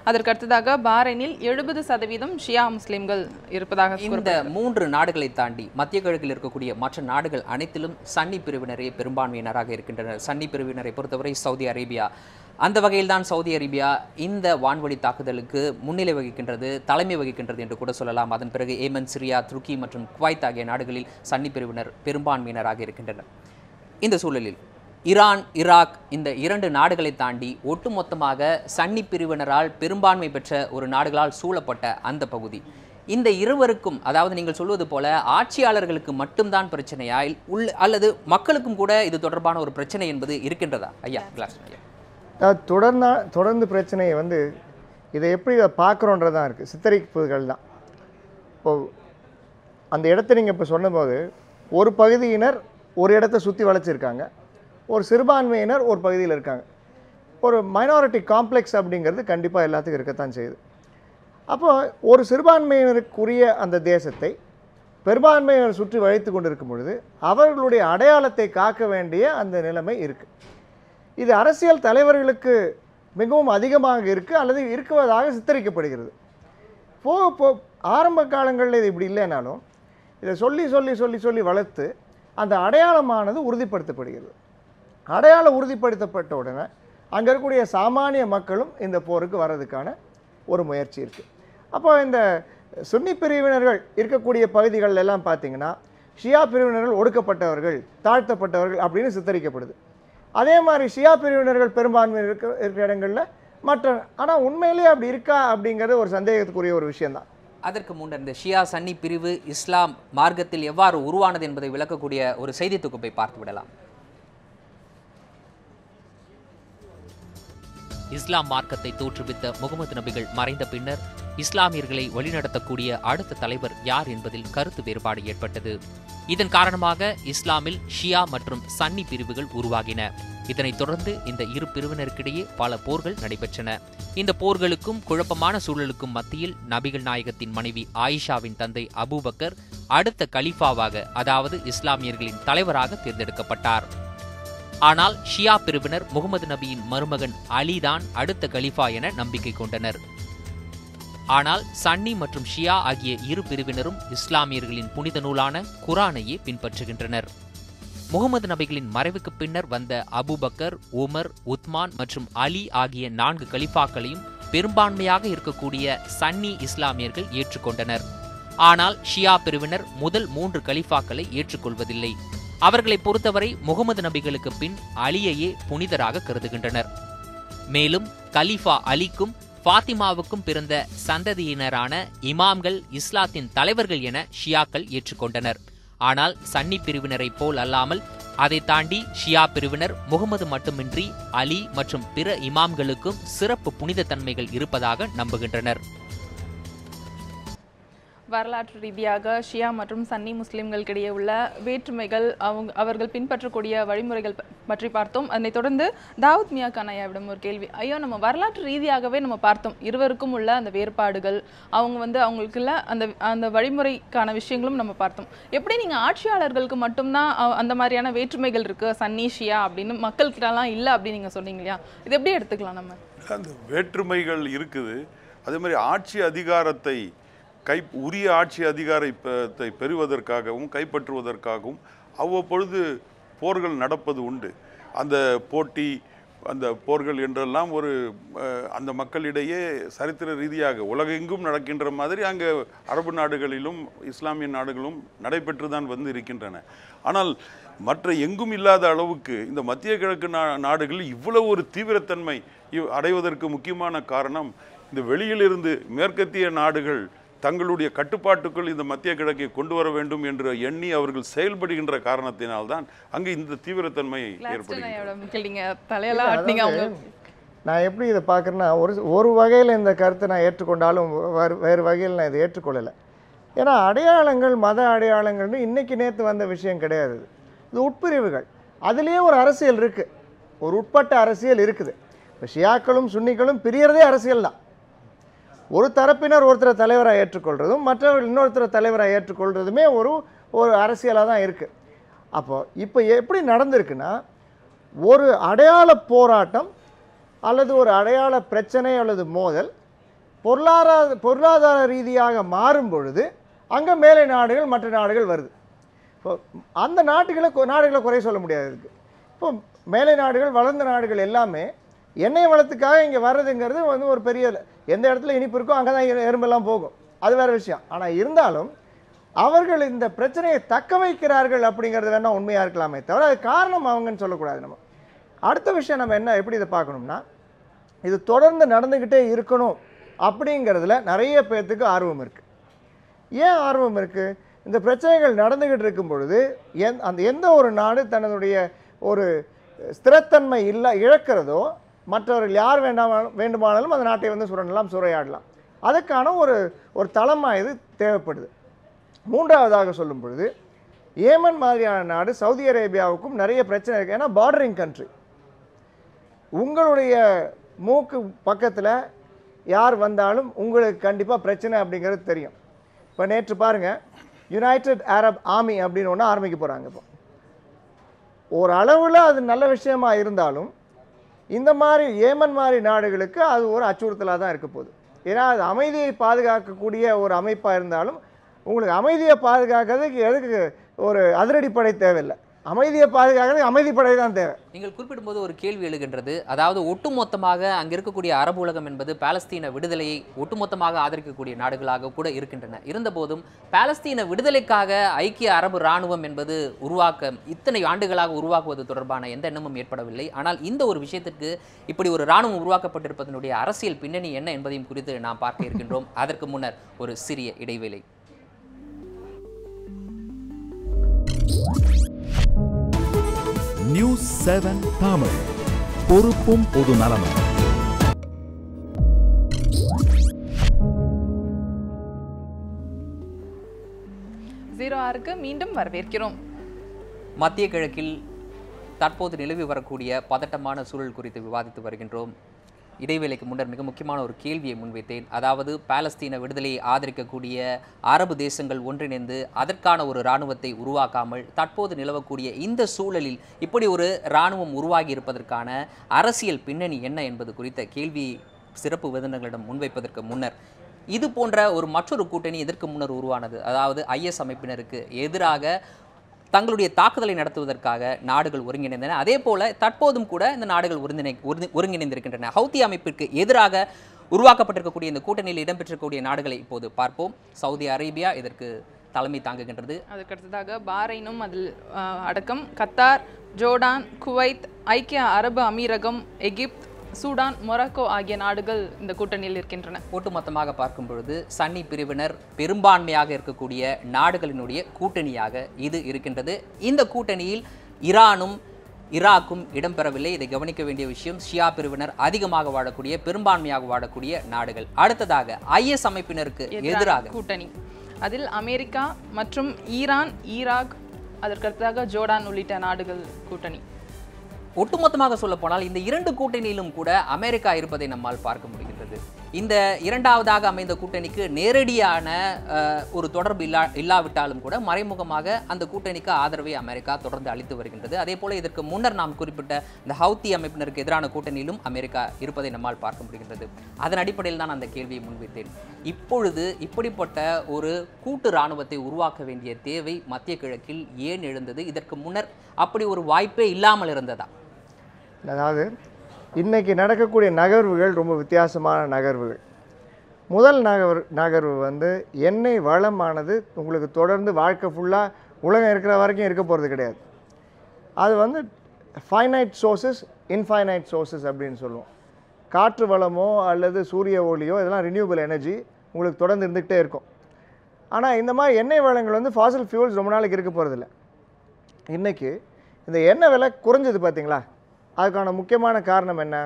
அதற்கு அடுத்ததாக பாரைனில் 70% ஷியா முஸ்லிம்கள் இருப்பதாக இந்த 3 நாடுகளை தாண்டி மத்திய கிழக்கில் இருக்கக்கூடிய மற்ற நாடுகள் அனைத்திலும் சன்னி பிரிவினரே பெரும்பான்மையினராக இருக்கின்றனர். சன்னி பிரிவினரை பொறுத்தவரை சவுதி அரேபியா, அந்த வகையில் தான் சவுதி அரேபியா இந்த வான்வழி தாக்குதலுக்கு முன்னிலை வகிக்கின்றது, தலைமை வகிக்கின்றது என்று கூட சொல்லலாம். அதன் பிறகு ஏமன், சிரியா, துருக்கி மற்றும் குவைத் ஆகிய நாடுகளில் சன்னி பிரிவினர் பெரும்பான்மையினராக இருக்கின்றனர். இந்த சூழலில் ஈரான், ஈராக் இந்த 2 நாடுகளை தாண்டி ஒட்டுமொத்தமாக சன்னி பிரிவினரால் பெரும்பான்மை பெற்ற ஒரு நாடுகளால் சூழப்பட்ட அந்த பகுதி, இந்த இருவருக்கும், அதாவது நீங்கள் சொல்வது போல ஆட்சியாளர்களுக்கு மட்டும்தான் பிரச்சனையா அல்லது மக்களுக்கும் கூட இது தொடர்பான ஒரு பிரச்சனை என்பது இருக்கின்றதா? ஐயா கிளாஸ் தொடர்ந்து பிரச்சனையை வந்து இதை எப்படி பார்க்குறோன்றதான் இருக்குது, சித்தரிப்புகள் தான். இப்போது அந்த இடத்த நீங்கள் இப்போ சொன்னபோது ஒரு பகுதியினர் ஒரு இடத்த சுற்றி வளைச்சிருக்காங்க, ஒரு சிறுபான்மையினர் ஒரு பகுதியில் இருக்காங்க. ஒரு மைனாரிட்டி காம்ப்ளெக்ஸ் அப்படிங்கிறது கண்டிப்பாக எல்லாத்துக்கும் இருக்கத்தான் செய்யுது. அப்போ ஒரு சிறுபான்மையினருக்குரிய அந்த தேசத்தை பெரும்பான்மையினர் சுற்றி வளைத்து கொண்டு இருக்கும் பொழுது அவர்களுடைய அடையாளத்தை காக்க வேண்டிய அந்த நிலைமை இருக்குது. இது அரசியல் தலைவர்களுக்கு மிகவும் அதிகமாக இருக்குது அல்லது இருக்குவதாக சித்தரிக்கப்படுகிறது. ஆரம்ப காலங்களில் இது இப்படி இல்லைனாலும் இதை சொல்லி சொல்லி சொல்லி சொல்லி வளர்த்து அந்த அடையாளமானது உறுதிப்படுத்தப்படுகிறது. அடையாளம் உறுதிப்படுத்தப்பட்ட உடனே அங்கே இருக்கக்கூடிய சாமானிய மக்களும் இந்த போருக்கு வர்றதுக்கான ஒரு முயற்சி இருக்குது. அப்போ இந்த சுன்னி பிரிவினர்கள் இருக்கக்கூடிய பகுதிகள் எல்லாம் பார்த்திங்கன்னா ஷியா பிரிவினர்கள் ஒடுக்கப்பட்டவர்கள், தாழ்த்தப்பட்டவர்கள் அப்படின்னு சித்தரிக்கப்படுது. அதே மாதிரி ஷியா பிரிவினர்கள் பெரும்பான்மை இருக்கிற இடங்களில் மற்ற, ஆனால் உண்மையிலேயே அப்படி இருக்கா அப்படிங்கிறது ஒரு சந்தேகத்துக்குரிய ஒரு விஷயம்தான். அதற்கு முன்னர் இந்த ஷியா சன்னி பிரிவு இஸ்லாம் மார்க்கத்தில் எவ்வாறு உருவானது என்பதை விளக்கக்கூடிய ஒரு செய்தி தொகுப்பை பார்த்து விடலாம். இஸ்லாம் மார்க்கத்தை தோற்றுவித்த முகமது நபிகள் மறைந்த பின்னர் இஸ்லாமியர்களை வழிநடத்தக்கூடிய அடுத்த தலைவர் யார் என்பதில் கருத்து வேறுபாடு ஏற்பட்டது. இதன் காரணமாக இஸ்லாமில் ஷியா மற்றும் சன்னி பிரிவுகள் உருவாகின. இதனைத் தொடர்ந்து இந்த இரு பிரிவினருக்கிடையே பல போர்கள் நடைபெற்றன. இந்த போர்களுக்கும் குழப்பமான சூழலுக்கும் மத்தியில் நபிகள் நாயகத்தின் மனைவி ஆயிஷாவின் தந்தை அபூபக்கர் அடுத்த கலீஃபாவாக, அதாவது இஸ்லாமியர்களின் தலைவராக தேர்ந்தெடுக்கப்பட்டார். ஆனால் ஷியா பிரிவினர் முகமது நபியின் மருமகன் அலிதான் அடுத்த கலீஃபா என நம்பிக்கை கொண்டனர். ஆனால் சன்னி மற்றும் ஷியா ஆகிய இரு பிரிவினரும் இஸ்லாமியர்களின் புனித நூலான குரானையே பின்பற்றுகின்றனர். முகமது நபிகளின் மறைவுக்கு பின்னர் வந்த அபூபக்கர், உமர், உத்மான் மற்றும் அலி ஆகிய 4 கலிஃபாக்களையும் பெரும்பான்மையாக இருக்கக்கூடிய சன்னி இஸ்லாமியர்கள் ஏற்றுக்கொண்டனர். ஆனால் ஷியா பிரிவினர் முதல் 3 கலிஃபாக்களை ஏற்றுக்கொள்வதில்லை. அவர்களை பொறுத்தவரை முகமது நபிகளுக்கு பின் அலியையே புனிதராக கருதுகின்றனர். மேலும் கலீஃபா அலிக்கும் ஃபாத்திமாவுக்கும் பிறந்த சந்ததியினரான இமாம்கள் இஸ்லாத்தின் தலைவர்கள் என ஷியாக்கள் ஏற்றுக்கொண்டனர். ஆனால் சன்னி பிரிவினரை போல் அல்லாமல் அதை தாண்டி ஷியா பிரிவினர் முகமது மட்டுமின்றி அலி மற்றும் பிற இமாம்களுக்கும் சிறப்பு புனித தன்மைகள் இருப்பதாக நம்புகின்றனர். வரலாற்று ரீதியாக ஷியா மற்றும் சன்னி முஸ்லிம்களுக்கிடையே உள்ள வேற்றுமைகள், அவர்கள் பின்பற்றக்கூடிய வழிமுறைகள் பற்றி பார்த்தோம். அதனைத் தொடர்ந்து தாவூத் மியா கான் ஐயாவிடம் ஒரு கேள்வி. ஐயோ, நம்ம வரலாற்று ரீதியாகவே நம்ம பார்த்தோம் இருவருக்கும் உள்ள அந்த வேறுபாடுகள், அவங்களுக்குள்ள அந்த வழிமுறைக்கான விஷயங்களும் நம்ம பார்த்தோம். எப்படி நீங்கள் ஆட்சியாளர்களுக்கு மட்டும்தான் அந்த மாதிரியான வேற்றுமைகள் இருக்குது சன்னி ஷியா அப்படின்னு, மக்கள்கிட்டலாம் இல்லை அப்படின்னு நீங்கள் சொன்னீங்க இல்லையா? இது எப்படி எடுத்துக்கலாம் நம்ம? அந்த வேற்றுமைகள் இருக்குது. அதே மாதிரி ஆட்சி அதிகாரத்தை உரிய ஆட்சி அதிகாரத்தை பெறுவதற்காகவும் கைப்பற்றுவதற்காகவும் அவ்வப்பொழுது போர்கள் நடப்பது உண்டு. அந்த போட்டி, அந்த போர்கள் என்றெல்லாம் ஒரு அந்த மக்களிடையே சரித்திர ரீதியாக உலகெங்கும் நடக்கின்ற மாதிரி அங்கே அரபு நாடுகளிலும் இஸ்லாமிய நாடுகளும் நடைபெற்று தான் வந்து இருக்கின்றன. ஆனால் மற்ற எங்கும் இல்லாத அளவுக்கு இந்த மத்திய கிழக்கு நாடுகளில் இவ்வளவு ஒரு தீவிரத்தன்மை அடைவதற்கு முக்கியமான காரணம், இந்த வெளியிலிருந்து மேற்கத்திய நாடுகள் தங்களுடைய கட்டுப்பாட்டுக்குள் இந்த மத்திய கிழக்கை கொண்டு வர வேண்டும் என்று எண்ணி அவர்கள் செயல்படுகின்ற காரணத்தினால்தான் அங்கு இந்த தீவிரத்தன்மை ஏற்படுகிறது. நான் எப்படி இதை பார்க்குறேன்னா, ஒரு வகையில் இந்த கருத்தை நான் ஏற்றுக்கொண்டாலும் வேறு வகையில் நான் இதை ஏற்றுக்கொள்ளலை. ஏன்னா அடையாளங்கள், மத அடையாளங்கள்னு இன்றைக்கி நேற்று வந்த விஷயம் கிடையாது. இது உட்பிரிவுகள், அதுலேயே ஒரு அரசியல் இருக்குது, ஒரு உட்பட்ட அரசியல் இருக்குது. இப்போ ஷியாக்களும் சுன்னிகளும் பிரியறதே அரசியல் தான். ஒரு தரப்பினர் ஒருத்தரை தலைவராக ஏற்றுக்கொள்கிறதும் மற்றவர்கள் இன்னொருத்தரை தலைவராக ஏற்றுக்கொள்கிறதுமே ஒரு அரசியலாக தான் இருக்குது. இப்போ எப்படி நடந்திருக்குன்னா, ஒரு அடையாள போராட்டம் அல்லது ஒரு அடையாள பிரச்சனை அல்லது மோதல் பொருளாதார ரீதியாக மாறும் பொழுது அங்கே மேலை நாடுகள் மற்ற நாடுகள் வருது. இப்போ அந்த நாடுகளை குறை சொல்ல முடியாது. இதுக்கு இப்போ மேலை நாடுகள் வளர்ந்த நாடுகள் எல்லாமே எண்ணெய் வளத்துக்காக இங்கே வர்றதுங்கிறது வந்து ஒரு பெரிய, எந்த இடத்துல இனிப்பு இருக்கோ அங்கே தான் எறும்பெல்லாம் போகும், அது வேறு விஷயம். ஆனால் இருந்தாலும் அவர்கள் இந்த பிரச்சனையை தக்க வைக்கிறார்கள் அப்படிங்கிறது வேணால் உண்மையாக இருக்கலாமே தவிர அது காரணம் அவங்கன்னு சொல்லக்கூடாது. நம்ம அடுத்த விஷயம் நம்ம எப்படி இதை பார்க்கணும்னா, இது தொடர்ந்து நடந்துக்கிட்டே இருக்கணும் அப்படிங்கிறதுல நிறைய பேர்த்துக்கு ஆர்வம் இருக்குது. ஏன் ஆர்வம் இருக்குது? இந்த பிரச்சனைகள் நடந்துக்கிட்டு இருக்கும் பொழுது எந்த ஒரு நாடு தன்னுடைய ஒரு ஸ்திரத்தன்மை இழக்கிறதோ மற்றவர்கள் யார் வேண்டுமானாலும் அந்த நாட்டை வந்து சுரண்டலாம், சூறையாடலாம். அதுக்கான ஒரு தளமாக இது தேவைப்படுது. மூன்றாவதாக சொல்லும் பொழுது ஏமன் மாதிரியான நாடு சவுதி அரேபியாவுக்கும் நிறைய பிரச்சனை இருக்குது. ஏன்னா பார்டரிங் கண்ட்ரி, உங்களுடைய மூக்கு பக்கத்தில் யார் வந்தாலும் உங்களுக்கு கண்டிப்பாக பிரச்சனை அப்படிங்கிறது தெரியும். இப்போ நேற்று பாருங்கள், யுனைடெட் அரப் ஆர்மி அப்படின்னு ஒன்று ஆரம்பிக்க போகிறாங்க. இப்போ ஒரு அளவில் அது நல்ல விஷயமா இருந்தாலும் இந்த மாதிரி ஏமன் மாதிரி நாடுகளுக்கு அது ஒரு அச்சுறுத்தலாக தான் இருக்க போகுது. ஏன்னா அது அமைதியை பாதுகாக்கக்கூடிய ஒரு அமைப்பாக இருந்தாலும் உங்களுக்கு அமைதியை பாதுகாக்கிறதுக்கு எதுக்கு ஒரு அதிரடிப்படை தேவையில்லை, அமைதியை பாதுகாக்கிறது அமைதிப்படை தான் தேவை. நீங்கள் குறிப்பிடும்போது ஒரு கேள்வி எழுகின்றது. அதாவது ஒட்டுமொத்தமாக அங்கே இருக்கக்கூடிய அரபு உலகம் என்பது பாலஸ்தீன விடுதலையை ஒட்டுமொத்தமாக ஆதரிக்கக்கூடிய நாடுகளாக கூட இருக்கின்றன. இருந்தபோதும் பாலஸ்தீன விடுதலைக்காக ஐக்கிய அரபு இராணுவம் என்பது இத்தனை ஆண்டுகளாக உருவாக்குவது தொடர்பான எந்த எண்ணமும் ஏற்படவில்லை. ஆனால் இந்த ஒரு விஷயத்திற்கு இப்படி ஒரு இராணுவம் உருவாக்கப்பட்டிருப்பதனுடைய அரசியல் பின்னணி என்ன என்பதையும் குறித்து நாம் பார்க்க இருக்கின்றோம். அதற்கு முன்னர் ஒரு சிறிய இடைவேளை. நியூஸ் 7 தமிழ், பொறுப்பும் பொது நலமும். மீண்டும் வரவேற்கிறோம். மத்திய கிழக்கில் தற்போது நிலவி வரக்கூடிய பதட்டமான சூழல் குறித்து விவாதித்து வருகின்றோம். இடைவேளைக்கு முன்னர் மிக முக்கியமான ஒரு கேள்வியை முன்வைத்தேன். அதாவது பாலஸ்தீன விடுதலையை ஆதரிக்கக்கூடிய அரபு தேசங்கள் ஒன்றிணைந்து அதற்கான ஒரு இராணுவத்தை உருவாக்காமல் தற்போது நிலவக்கூடிய இந்த சூழலில் இப்படி ஒரு இராணுவம் உருவாகி இருப்பதற்கான அரசியல் பின்னணி என்ன என்பது குறித்த கேள்வி சிறப்பு விருந்தினர்களிடம் முன்வைப்பதற்கு முன்னர், இது போன்ற மற்றொரு கூட்டணி இதற்கு முன்னர் உருவானது. அதாவது ஐஎஸ் அமைப்பினருக்கு எதிராக தங்களுடைய தாக்குதலை நடத்துவதற்காக நாடுகள் ஒருங்கிணைந்தன. அதே போல தற்போதும் கூட இந்த நாடுகள் ஒருங்கிணைந்திருக்கின்றன. ஹவுத்தி அமைப்பிற்கு எதிராக உருவாக்கப்பட்டிருக்கக்கூடிய இந்த கூட்டணியில் இடம்பெற்றிருக்கக்கூடிய நாடுகளை இப்போது பார்ப்போம். சவுதி அரேபியா இதற்கு தலைமை தாங்குகின்றது. அதுக்கடுத்ததாக பாரைனும் அதில் அடக்கம், கத்தார், ஜோர்டான், குவைத், ஐக்கிய அரபு அமீரகம், எகிப்து, சூடான், மொராக்கோ ஆகிய நாடுகள் இந்த கூட்டணியில் இருக்கின்றன. ஒட்டுமொத்தமாக பார்க்கும் பொழுது சன்னி பிரிவினர் பெரும்பான்மையாக இருக்கக்கூடிய நாடுகளினுடைய கூட்டணியாக இது இருக்கின்றது. இந்த கூட்டணியில் ஈரானும் ஈராக்கும் இடம்பெறவில்லை. இதை கவனிக்க வேண்டிய விஷயம். ஷியா பிரிவினர் அதிகமாக வாழக்கூடிய, பெரும்பான்மையாக வாழக்கூடிய நாடுகள். அடுத்ததாக ஐஎஸ் அமைப்பினருக்கு எதிராக கூட்டணி, அதில் அமெரிக்கா மற்றும் ஈரான், ஈராக், அதற்கடுத்ததாக ஜோர்டான் உள்ளிட்ட நாடுகள் கூட்டணி. ஒட்டுமொத்தமாக சொல்ல போனால் இந்த இரண்டு கூட்டணியிலும் கூட அமெரிக்கா இருப்பதை நம்மால் பார்க்க முடிகின்றது. இந்த இரண்டாவதாக அமைந்த கூட்டணிக்கு நேரடியான ஒரு தொடர்பு இல்லாவிட்டாலும் கூட மறைமுகமாக அந்த கூட்டணிக்கு ஆதரவை அமெரிக்கா தொடர்ந்து அளித்து வருகின்றது. அதே போல இதற்கு முன்னர் நாம் குறிப்பிட்ட இந்த ஹவுத்தி அமைப்பினருக்கு எதிரான கூட்டணியிலும் அமெரிக்கா இருப்பதை நம்மால் பார்க்க முடிகின்றது. அதன் அடிப்படையில் தான் அந்த கேள்வியை முன்வைத்தேன். இப்பொழுது இப்படிப்பட்ட ஒரு கூட்டு இராணுவத்தை உருவாக்க வேண்டிய தேவை மத்திய கிழக்கில் ஏன் எழுந்தது? இதற்கு முன்னர் அப்படி ஒரு வாய்ப்பே இல்லாமல் இருந்ததா? அதாவது இன்றைக்கி நடக்கக்கூடிய நகர்வுகள் ரொம்ப வித்தியாசமான நகர்வுகள். முதல் நகர்வு வந்து எண்ணெய் வளமானது உங்களுக்கு தொடர்ந்து வாழ்க்கை ஃபுல்லாக உலகம் இருக்கிற வரைக்கும் இருக்க போகிறது கிடையாது. அது வந்து ஃபைனைட் சோர்சஸ், இன்ஃபைனைட் சோர்சஸ் அப்படின்னு சொல்லுவோம். காற்று வளமோ அல்லது சூரிய ஒளியோ இதெல்லாம் ரினியூவபிள் எனர்ஜி உங்களுக்கு தொடர்ந்து இருந்துகிட்டே இருக்கும். ஆனால் இந்த மாதிரி எண்ணெய் வளங்கள் வந்து ஃபாசில் ஃபியூல்ஸ் ரொம்ப நாளைக்கு இருக்க போகிறதில்ல. இன்றைக்கி இந்த எண்ணெய் விலை குறைஞ்சது பார்த்தீங்களா? அதுக்கான முக்கியமான காரணம் என்ன?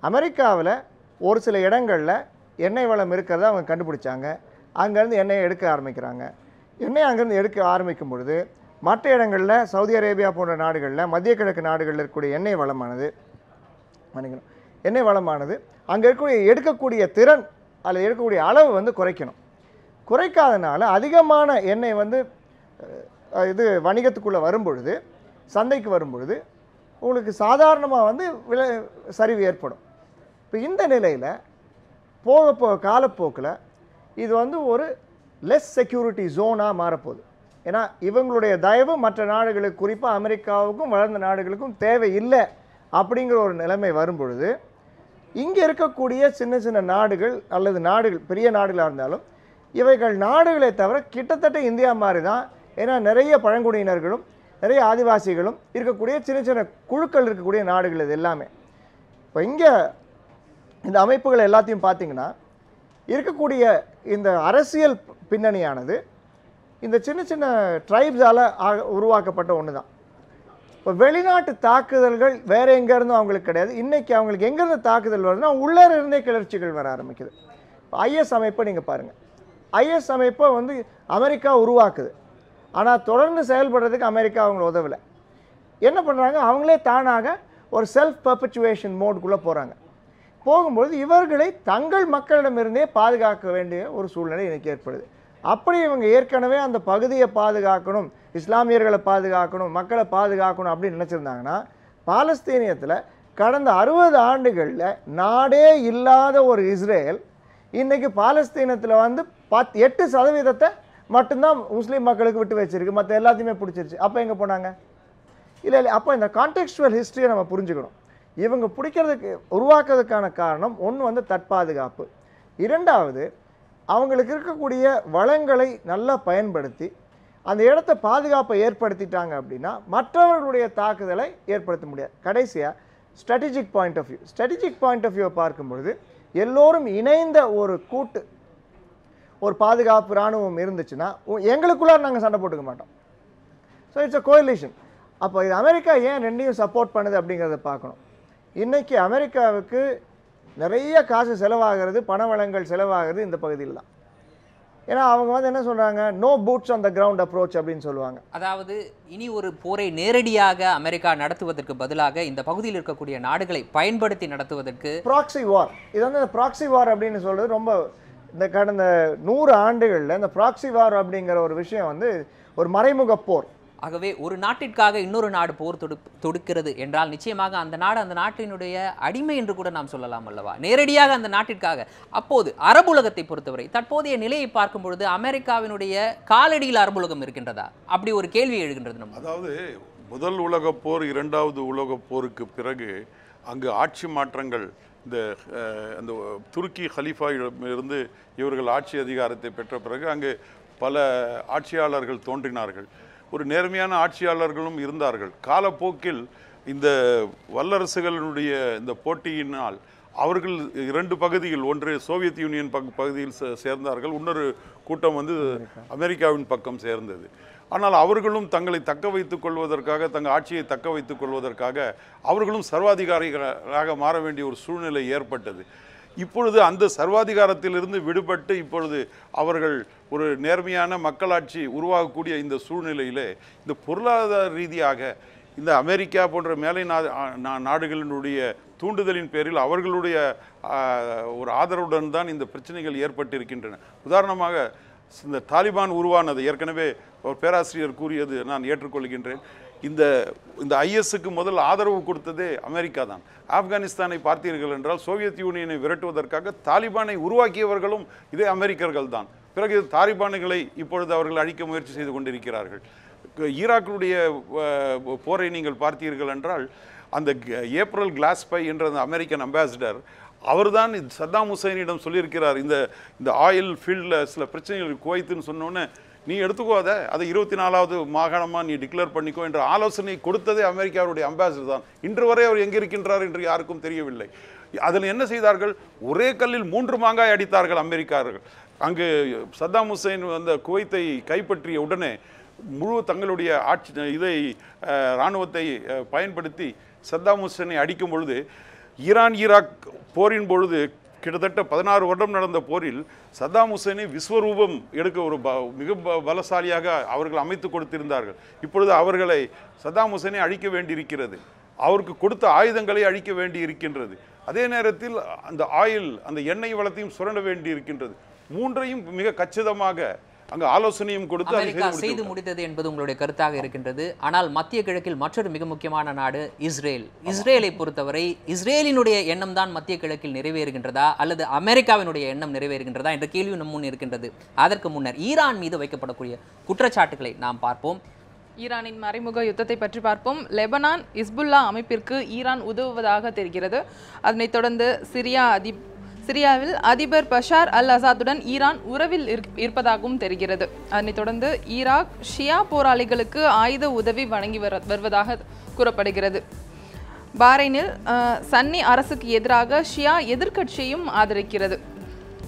அமெரிக்காவில் ஒரு சில இடங்களில் எண்ணெய் வளம் இருக்கிறத அவங்க கண்டுபிடிச்சாங்க. அங்கேருந்து எண்ணெயை எடுக்க ஆரம்பிக்கிறாங்க. எண்ணெய் அங்கேருந்து எடுக்க ஆரம்பிக்கும் பொழுது மற்ற இடங்களில் சவுதி அரேபியா போன்ற நாடுகளில், மத்திய கிழக்கு நாடுகளில் இருக்கக்கூடிய எண்ணெய் வளமானது அங்கே இருக்கக்கூடிய எடுக்கக்கூடிய திறன் அல்லது எடுக்கக்கூடிய அளவு வந்து குறைக்கணும். குறைக்காதனால அதிகமான எண்ணெய் வந்து இது வணிகத்துக்குள்ளே வரும்பொழுது, சந்தைக்கு வரும்பொழுது உங்களுக்கு சாதாரணமாக வந்து விலை சரிவு ஏற்படும். இப்போ இந்த நிலையில் காலப்போக்கில் இது வந்து ஒரு லெஸ் செக்யூரிட்டி ஜோனாக மாறப்போகுது. ஏன்னா இவங்களுடைய தயவு மற்ற நாடுகளுக்கு, குறிப்பாக அமெரிக்காவுக்கும் வளர்ந்த நாடுகளுக்கும் தேவை இல்லை அப்படிங்கிற ஒரு நிலைமை வரும்பொழுது இங்கே இருக்கக்கூடிய சின்ன சின்ன நாடுகள் அல்லது நாடுகள், பெரிய நாடுகளாக இருந்தாலும் இவைகள் நாடுகளை தவிர கிட்டத்தட்ட இந்தியா மாதிரி தான். ஏன்னா நிறைய பழங்குடியினர்களும் நிறைய ஆதிவாசிகளும் இருக்கக்கூடிய சின்ன சின்ன குழுக்கள் இருக்கக்கூடிய நாடுகள் இது எல்லாமே. இப்போ இங்கே இந்த அமைப்புகள் எல்லாத்தையும் பார்த்திங்கன்னா இருக்கக்கூடிய இந்த அரசியல் பின்னணியானது இந்த சின்ன சின்ன ட்ரைப்ஸால் உருவாக்கப்பட்ட ஒன்று தான். இப்போ வெளிநாட்டு தாக்குதல்கள் வேறு எங்கேருந்தும் அவங்களுக்கு கிடையாது. இன்றைக்கி அவங்களுக்கு எங்கேருந்து தாக்குதல் வருதுன்னா உள்ளே இருந்தே கிளர்ச்சிகள் வர ஆரம்பிக்குது. இப்போ ஐஎஸ் அமைப்பை நீங்கள் பாருங்கள். ஐஎஸ் அமைப்பை வந்து அமெரிக்கா உருவாக்குது, ஆனால் தொடர்ந்து செயல்படுறதுக்கு அமெரிக்கா அவங்களை உதவலை. என்ன பண்ணுறாங்க, அவங்களே தானாக ஒரு செல்ஃப் பர்பச்சுவேஷன் மோடுக்குள்ளே போகிறாங்க. போகும்போது இவர்களை தங்கள் மக்களிடமிருந்தே பாதுகாக்க வேண்டிய ஒரு சூழ்நிலை இன்றைக்கி ஏற்படுது. அப்படி இவங்க ஏற்கனவே அந்த பகுதியை பாதுகாக்கணும், இஸ்லாமியர்களை பாதுகாக்கணும், மக்களை பாதுகாக்கணும் அப்படின்னு நினச்சிருந்தாங்கன்னா பாலஸ்தீனியத்தில் கடந்த 60 ஆண்டுகளில் நாடே இல்லாத ஒரு இஸ்ரேல் இன்றைக்கி பாலஸ்தீனத்தில் வந்து 8% மட்டும்தான் முஸ்லீம் மக்களுக்கு விட்டு வச்சிருக்கு, மற்ற எல்லாத்தையுமே பிடிச்சிருச்சு. அப்போ எங்கே போனாங்க? இல்லை அப்போ இந்த கான்டெக்ஸ்டுவல் ஹிஸ்ட்ரியை நம்ம புரிஞ்சுக்கணும். இவங்க பிடிக்கிறதுக்கு உருவாக்குறதுக்கான காரணம் ஒன்று வந்து தற்பாதுகாப்பு, இரண்டாவது அவங்களுக்கு இருக்கக்கூடிய வளங்களை நல்லா பயன்படுத்தி அந்த இடத்த பாதுகாப்பை ஏற்படுத்திட்டாங்க அப்படின்னா மற்றவர்களுடைய தாக்குதலை ஏற்படுத்த முடியாது. கடைசியாக ஸ்ட்ராட்டஜிக் பாயிண்ட் ஆஃப் வியூ பார்க்கும்பொழுது எல்லோரும் இணைந்த ஒரு கூட்டு ஒரு பாதுகாப்பு இராணுவம் இருந்துச்சுன்னா எங்களுக்குள்ளார நாங்கள் சண்டை போட்டுக்க மாட்டோம். So it's a coalition. அப்போ இது அமெரிக்கா ஏன் ரெண்டையும் சப்போர்ட் பண்ணுது அப்படிங்கிறத பார்க்கணும். இன்றைக்கி அமெரிக்காவுக்கு நிறைய காசு செலவாகிறது, பண வளங்கள் செலவாகிறது இந்த பகுதியில் தான். ஏன்னா அவங்க வந்து என்ன சொல்கிறாங்க, no boots on the ground approach அப்படின்னு சொல்லுவாங்க. அதாவது இனி ஒரு போரை நேரடியாக அமெரிக்கா நடத்துவதற்கு பதிலாக இந்த பகுதியில் இருக்கக்கூடிய நாடுகளை பயன்படுத்தி நடத்துவதற்கு ப்ராக்ஸி வார், இது வந்து ப்ராக்ஸி வார் அப்படின்னு சொல்கிறது ரொம்ப இந்த கடந்த 100 ஆண்டுகளில் இந்த ப்ராக்ஸி வார் அப்படிங்கிற ஒரு விஷயம் வந்து ஒரு மறைமுக போர். ஆகவே ஒரு நாட்டிற்காக இன்னொரு நாடு போர் தொடுக்கிறது என்றால் நிச்சயமாக அந்த நாடு அந்த நாட்டினுடைய அடிமை என்று கூட நாம் சொல்லலாம் அல்லவா? நேரடியாக அந்த நாட்டிற்காக. அப்போது அரபுலகத்தை பொறுத்தவரை தற்போதைய நிலையை பார்க்கும் பொழுது அமெரிக்காவினுடைய காலடியில் அரபுலகம் இருக்கின்றதா? அப்படி ஒரு கேள்வி எழுகின்றது நம்ம. அதாவது முதல் உலகப் போர், இரண்டாவது உலகப் போருக்கு பிறகு அங்கு ஆட்சி மாற்றங்கள், அந்த துருக்கி ஹலீஃபாவிடமிருந்து இவர்கள் ஆட்சி அதிகாரத்தை பெற்ற பிறகு அங்கு பல ஆட்சியாளர்கள் தோன்றினார்கள். ஒரு நேர்மையான ஆட்சியாளர்களும் இருந்தார்கள். காலப்போக்கில் இந்த வல்லரசுகளுடைய இந்த போட்டியினால் அவர்கள் 2 பகுதிகள், ஒன்று சோவியத் யூனியன் பகுதியில் சேர்ந்தார்கள், இன்னொரு கூட்டம் வந்து அமெரிக்காவின் பக்கம் சேர்ந்தது. ஆனால் அவர்களும் தங்களை தக்க வைத்துக் கொள்வதற்காக, தங்கள் ஆட்சியை தக்க வைத்துக் கொள்வதற்காக அவர்களும் சர்வாதிகாரிகளாக மாற வேண்டிய ஒரு சூழ்நிலை ஏற்பட்டது. இப்பொழுது அந்த சர்வாதிகாரத்திலிருந்து விடுபட்டு இப்பொழுது அவர்கள் ஒரு நேர்மையான மக்களாட்சி உருவாகக்கூடிய இந்த சூழ்நிலையிலே இந்த பொருளாதார ரீதியாக இந்த அமெரிக்கா போன்ற மேலை நாடுகளினுடைய தூண்டுதலின் பேரில் அவர்களுடைய ஒரு ஆதரவுடன் தான் இந்த பிரச்சனைகள் ஏற்பட்டிருக்கின்றன. உதாரணமாக இந்த தாலிபான் உருவானது ஏற்கனவே ஒரு பேராசிரியர் கூறியது நான் ஏற்றுக்கொள்கின்றேன். இந்த ஐஎஸ்க்கு முதல் ஆதரவு கொடுத்ததே அமெரிக்கா தான். ஆப்கானிஸ்தானை பார்த்தீர்கள் என்றால் சோவியத் யூனியனை விரட்டுவதற்காக தாலிபானை உருவாக்கியவர்களும் இதே அமெரிக்கர்கள் தான். பிறகு தாலிபான்களை இப்பொழுது அவர்கள் அழிக்க முயற்சி செய்து கொண்டிருக்கிறார்கள். ஈராக்குடைய போரை நீங்கள் பார்த்தீர்கள் என்றால் அந்த ஏப்ரல் கிளாஸ்பை என்ற அந்த அமெரிக்கன் அம்பாசிடர் அவர்தான் சத்தாம் ஹுசைனிடம் சொல்லியிருக்கிறார், இந்த ஆயில் ஃபீல்டில் சில பிரச்சனைகள் குவைத்துன்னு சொன்னோன்னே நீ எடுத்துக்கோத, அதை 24வது மாகாணமாக நீ டிக்ளேர் பண்ணிக்கோ என்ற ஆலோசனை கொடுத்ததே அமெரிக்காவுடைய அம்பாசிடர் தான். இன்று வரை அவர் எங்கே இருக்கின்றார் என்று யாருக்கும் தெரியவில்லை. அதில் என்ன செய்தார்கள், ஒரே கல்லில் 3 மாங்காய் அடித்தார்கள் அமெரிக்கார்கள். அங்கு சத்தாம் ஹுசைன் அந்த குவைத்தை கைப்பற்றிய உடனே முழு தங்களுடைய இராணுவத்தை பயன்படுத்தி சத்தாம் ஹுசைனை அடிக்கும் பொழுது ஈராக் போரின் பொழுது கிட்டத்தட்ட 16 வருடம் நடந்த போரில் சத்தாம் ஹுசைனை விஸ்வரூபம் எடுக்க ஒரு மிக பலசாலியாக அவர்கள் அமைத்து கொடுத்திருந்தார்கள். இப்பொழுது அவர்களை சத்தாம் ஹுசைனை அழிக்க வேண்டியிருக்கிறது, அவருக்கு கொடுத்த ஆயுதங்களை அழிக்க வேண்டி இருக்கின்றது. அதே நேரத்தில் அந்த எண்ணெய் வளத்தையும் சுரண்ட வேண்டி இருக்கின்றது. 3ஐயும் மிக கச்சிதமாக அங்கே ஆலோசனையும் கொடுத்து அதை அமெரிக்கா செய்து முடித்தது என்பது உங்களுடைய கருத்தாக இருக்கின்றது. ஆனால் மத்திய கிழக்கில் மற்றொரு மிக முக்கியமான நாடு இஸ்ரேல். இஸ்ரேலை பொறுத்தவரை இஸ்ரேலினுடைய எண்ணம் தான் மத்திய கிழக்கில் நிறைவேறுகின்றதா அல்லது அமெரிக்காவினுடைய எண்ணம் நிறைவேறுகின்றதா என்ற கேள்வி நம் முன் இருக்கின்றது. அதற்கு முன்னர் ஈரான் மீது வைக்கப்படக்கூடிய குற்றச்சாட்டுகளை நாம் பார்ப்போம். ஈரானின் மறைமுக யுத்தத்தை பற்றி பார்ப்போம். லெபனான் இஸ்புல்லா அமைப்பிற்கு ஈரான் உதவுவதாக தெரிகிறது. அதனைத் தொடர்ந்து சிரியாவில் அதிபர் பஷார் அல் அசாதுடன் ஈரான் உறவில் இருப்பதாகவும் தெரிகிறது. அதனைத் தொடர்ந்து ஈராக் ஷியா போராளிகளுக்கு ஆயுத உதவி வழங்கி வருவதாக கூறப்படுகிறது. பாரைனில் சன்னி அரசுக்கு எதிராக ஷியா எதிர்க்கட்சியையும் ஆதரிக்கிறது.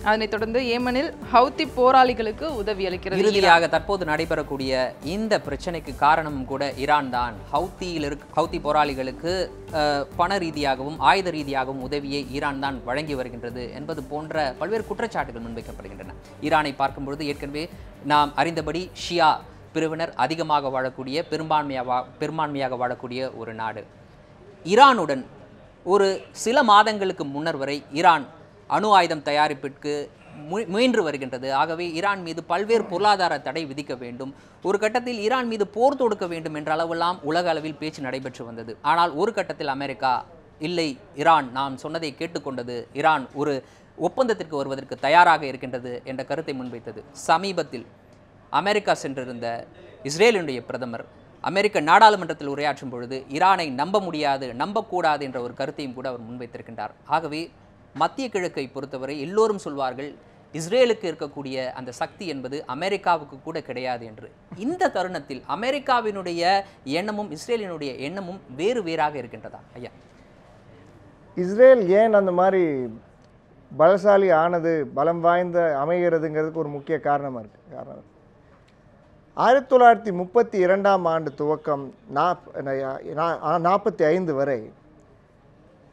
அதனைத் தொடர்ந்து ஏமனில் ஹவுத்தி போராளிகளுக்கு உதவி அளிக்கிறது. இறுதியாக தற்போது நடைபெறக்கூடிய இந்த பிரச்சனைக்கு காரணமும் கூட ஈரான் தான். ஹவுத்தி போராளிகளுக்கு பண ரீதியாகவும் ஆயுத ரீதியாகவும் உதவியை ஈரான் தான் வழங்கி வருகின்றது என்பது போன்ற பல்வேறு குற்றச்சாட்டுகள் முன்வைக்கப்படுகின்றன. ஈரானை பார்க்கும்பொழுது ஏற்கனவே நாம் அறிந்தபடி ஷியா பிரிவினர் அதிகமாக வாழக்கூடிய பெரும்பான்மையாக வாழக்கூடிய ஒரு நாடு. ஈரானுடன் ஒரு சில மாதங்களுக்கு முன்னர் வரை ஈரான் அணு ஆயுதம் தயாரிப்பிற்கு முயன்று வருகின்றது. ஆகவே ஈரான் மீது பல்வேறு பொருளாதார தடை விதிக்க வேண்டும், ஒரு கட்டத்தில் ஈரான் மீது போர் தொடுக்க வேண்டும் என்ற அளவெல்லாம் உலக அளவில் பேச்சு நடைபெற்று வந்தது. ஆனால் ஒரு கட்டத்தில் அமெரிக்கா இல்லை, ஈரான் நாம் சொன்னதை கேட்டுக்கொண்டது, ஈரான் ஒரு ஒப்பந்தத்திற்கு வருவதற்கு தயாராக இருக்கின்றது என்ற கருத்தை முன்வைத்தது. சமீபத்தில் அமெரிக்கா சென்றிருந்த இஸ்ரேலினுடைய பிரதமர் அமெரிக்க நாடாளுமன்றத்தில் உரையாற்றும் பொழுது ஈரானை நம்ப முடியாது, நம்பக்கூடாது என்ற ஒரு கருத்தையும் கூட அவர் முன்வைத்திருக்கின்றார். ஆகவே மத்திய கிழக்கை பொறுத்தவரை எல்லோரும் சொல்வார்கள் இஸ்ரேலுக்கு இருக்கக்கூடிய அந்த சக்தி என்பது அமெரிக்காவுக்கு கூட கிடையாது என்று. இந்த தருணத்தில் அமெரிக்காவினுடைய எண்ணமும் இஸ்ரேலினுடைய எண்ணமும் வேறாக இருக்கின்றதா ஐயா? இஸ்ரேல் ஏன் அந்த மாதிரி பலசாலி ஆனது, பலம் வாய்ந்த அமைகிறதுங்கிறதுக்கு ஒரு முக்கிய காரணமாக இருக்குது. 1932ஆம் ஆண்டு துவக்கம் 45 வரை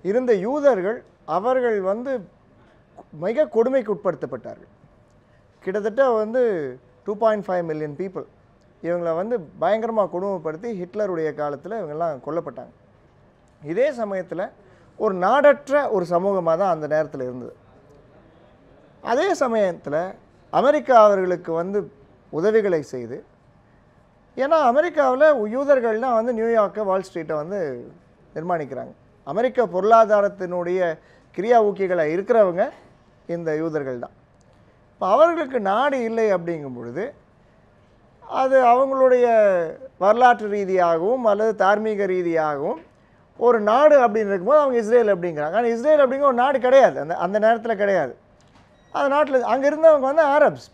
இருந்த யூதர்கள் அவர்கள் மிக கொடுமைக்கு உட்படுத்தப்பட்டார்கள். கிட்டத்தட்ட 2.5 மில்லியன் பீப்புள் இவங்களை பயங்கரமாக கொடுமைப்படுத்தி ஹிட்லருடைய காலத்தில் இவங்கெல்லாம் கொல்லப்பட்டாங்க. இதே சமயத்தில் ஒரு நாடற்ற ஒரு சமூகமாக தான் அந்த நேரத்தில் இருந்தது. அதே சமயத்தில் அமெரிக்கா அவர்களுக்கு உதவிகளை செய்து, ஏன்னா அமெரிக்காவில் யூதர்கள்லாம் நியூயார்க்கை வால் ஸ்ட்ரீட்டை நிர்மாணிக்கிறாங்க. அமெரிக்க பொருளாதாரத்தினுடைய கிரியா ஊக்கிகளை இருக்கிறவங்க இந்த யூதர்கள் தான். இப்போ அவர்களுக்கு நாடு இல்லை அப்படிங்கும் பொழுது அது அவங்களுடைய வரலாற்று ரீதியாகவும் அல்லது தார்மீக ரீதியாகவும் ஒரு நாடு அப்படின்னு இருக்கும்போது அவங்க இஸ்ரேல் அப்படிங்கிறாங்க. ஆனால் இஸ்ரேல் அப்படிங்கிற ஒரு நாடு கிடையாது, அந்த நேரத்தில் கிடையாது. அந்த நாட்டில் அங்கே இருந்தவங்க அரப்ஸ்,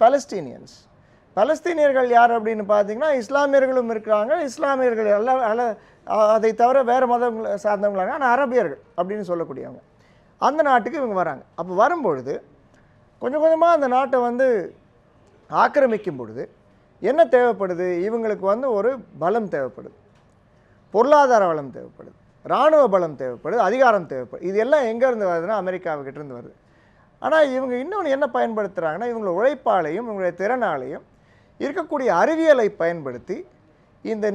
பலஸ்தீனியர்கள் யார் அப்படின்னு பார்த்தீங்கன்னா இஸ்லாமியர்களும் இருக்கிறாங்க, இஸ்லாமியர்கள் எல்லாம் அதை தவிர வேறு மதம் சார்ந்தவங்களாங்க, ஆனால் அரபியர்கள் அப்படின்னு சொல்லக்கூடியவங்க. அந்த நாட்டுக்கு இவங்க வராங்க. அப்போ வரும்பொழுது கொஞ்சம் கொஞ்சமாக அந்த நாட்டை ஆக்கிரமிக்கும் பொழுது என்ன தேவைப்படுது? இவங்களுக்கு ஒரு பலம் தேவைப்படுது, பொருளாதார பலம் தேவைப்படுது, இராணுவ பலம் தேவைப்படுது, அதிகாரம் தேவைப்படுது. இது எல்லாம் எங்கேருந்து வருதுன்னா அமெரிக்காவுக்கிட்டேருந்து வருது. ஆனால் இவங்க இன்னொன்று என்ன பயன்படுத்துகிறாங்கன்னா இவங்களோட உழைப்பாலையும் இவங்களுடைய திறனாலையும் இருக்கக்கூடிய அறிவியலை பயன்படுத்தி இந்த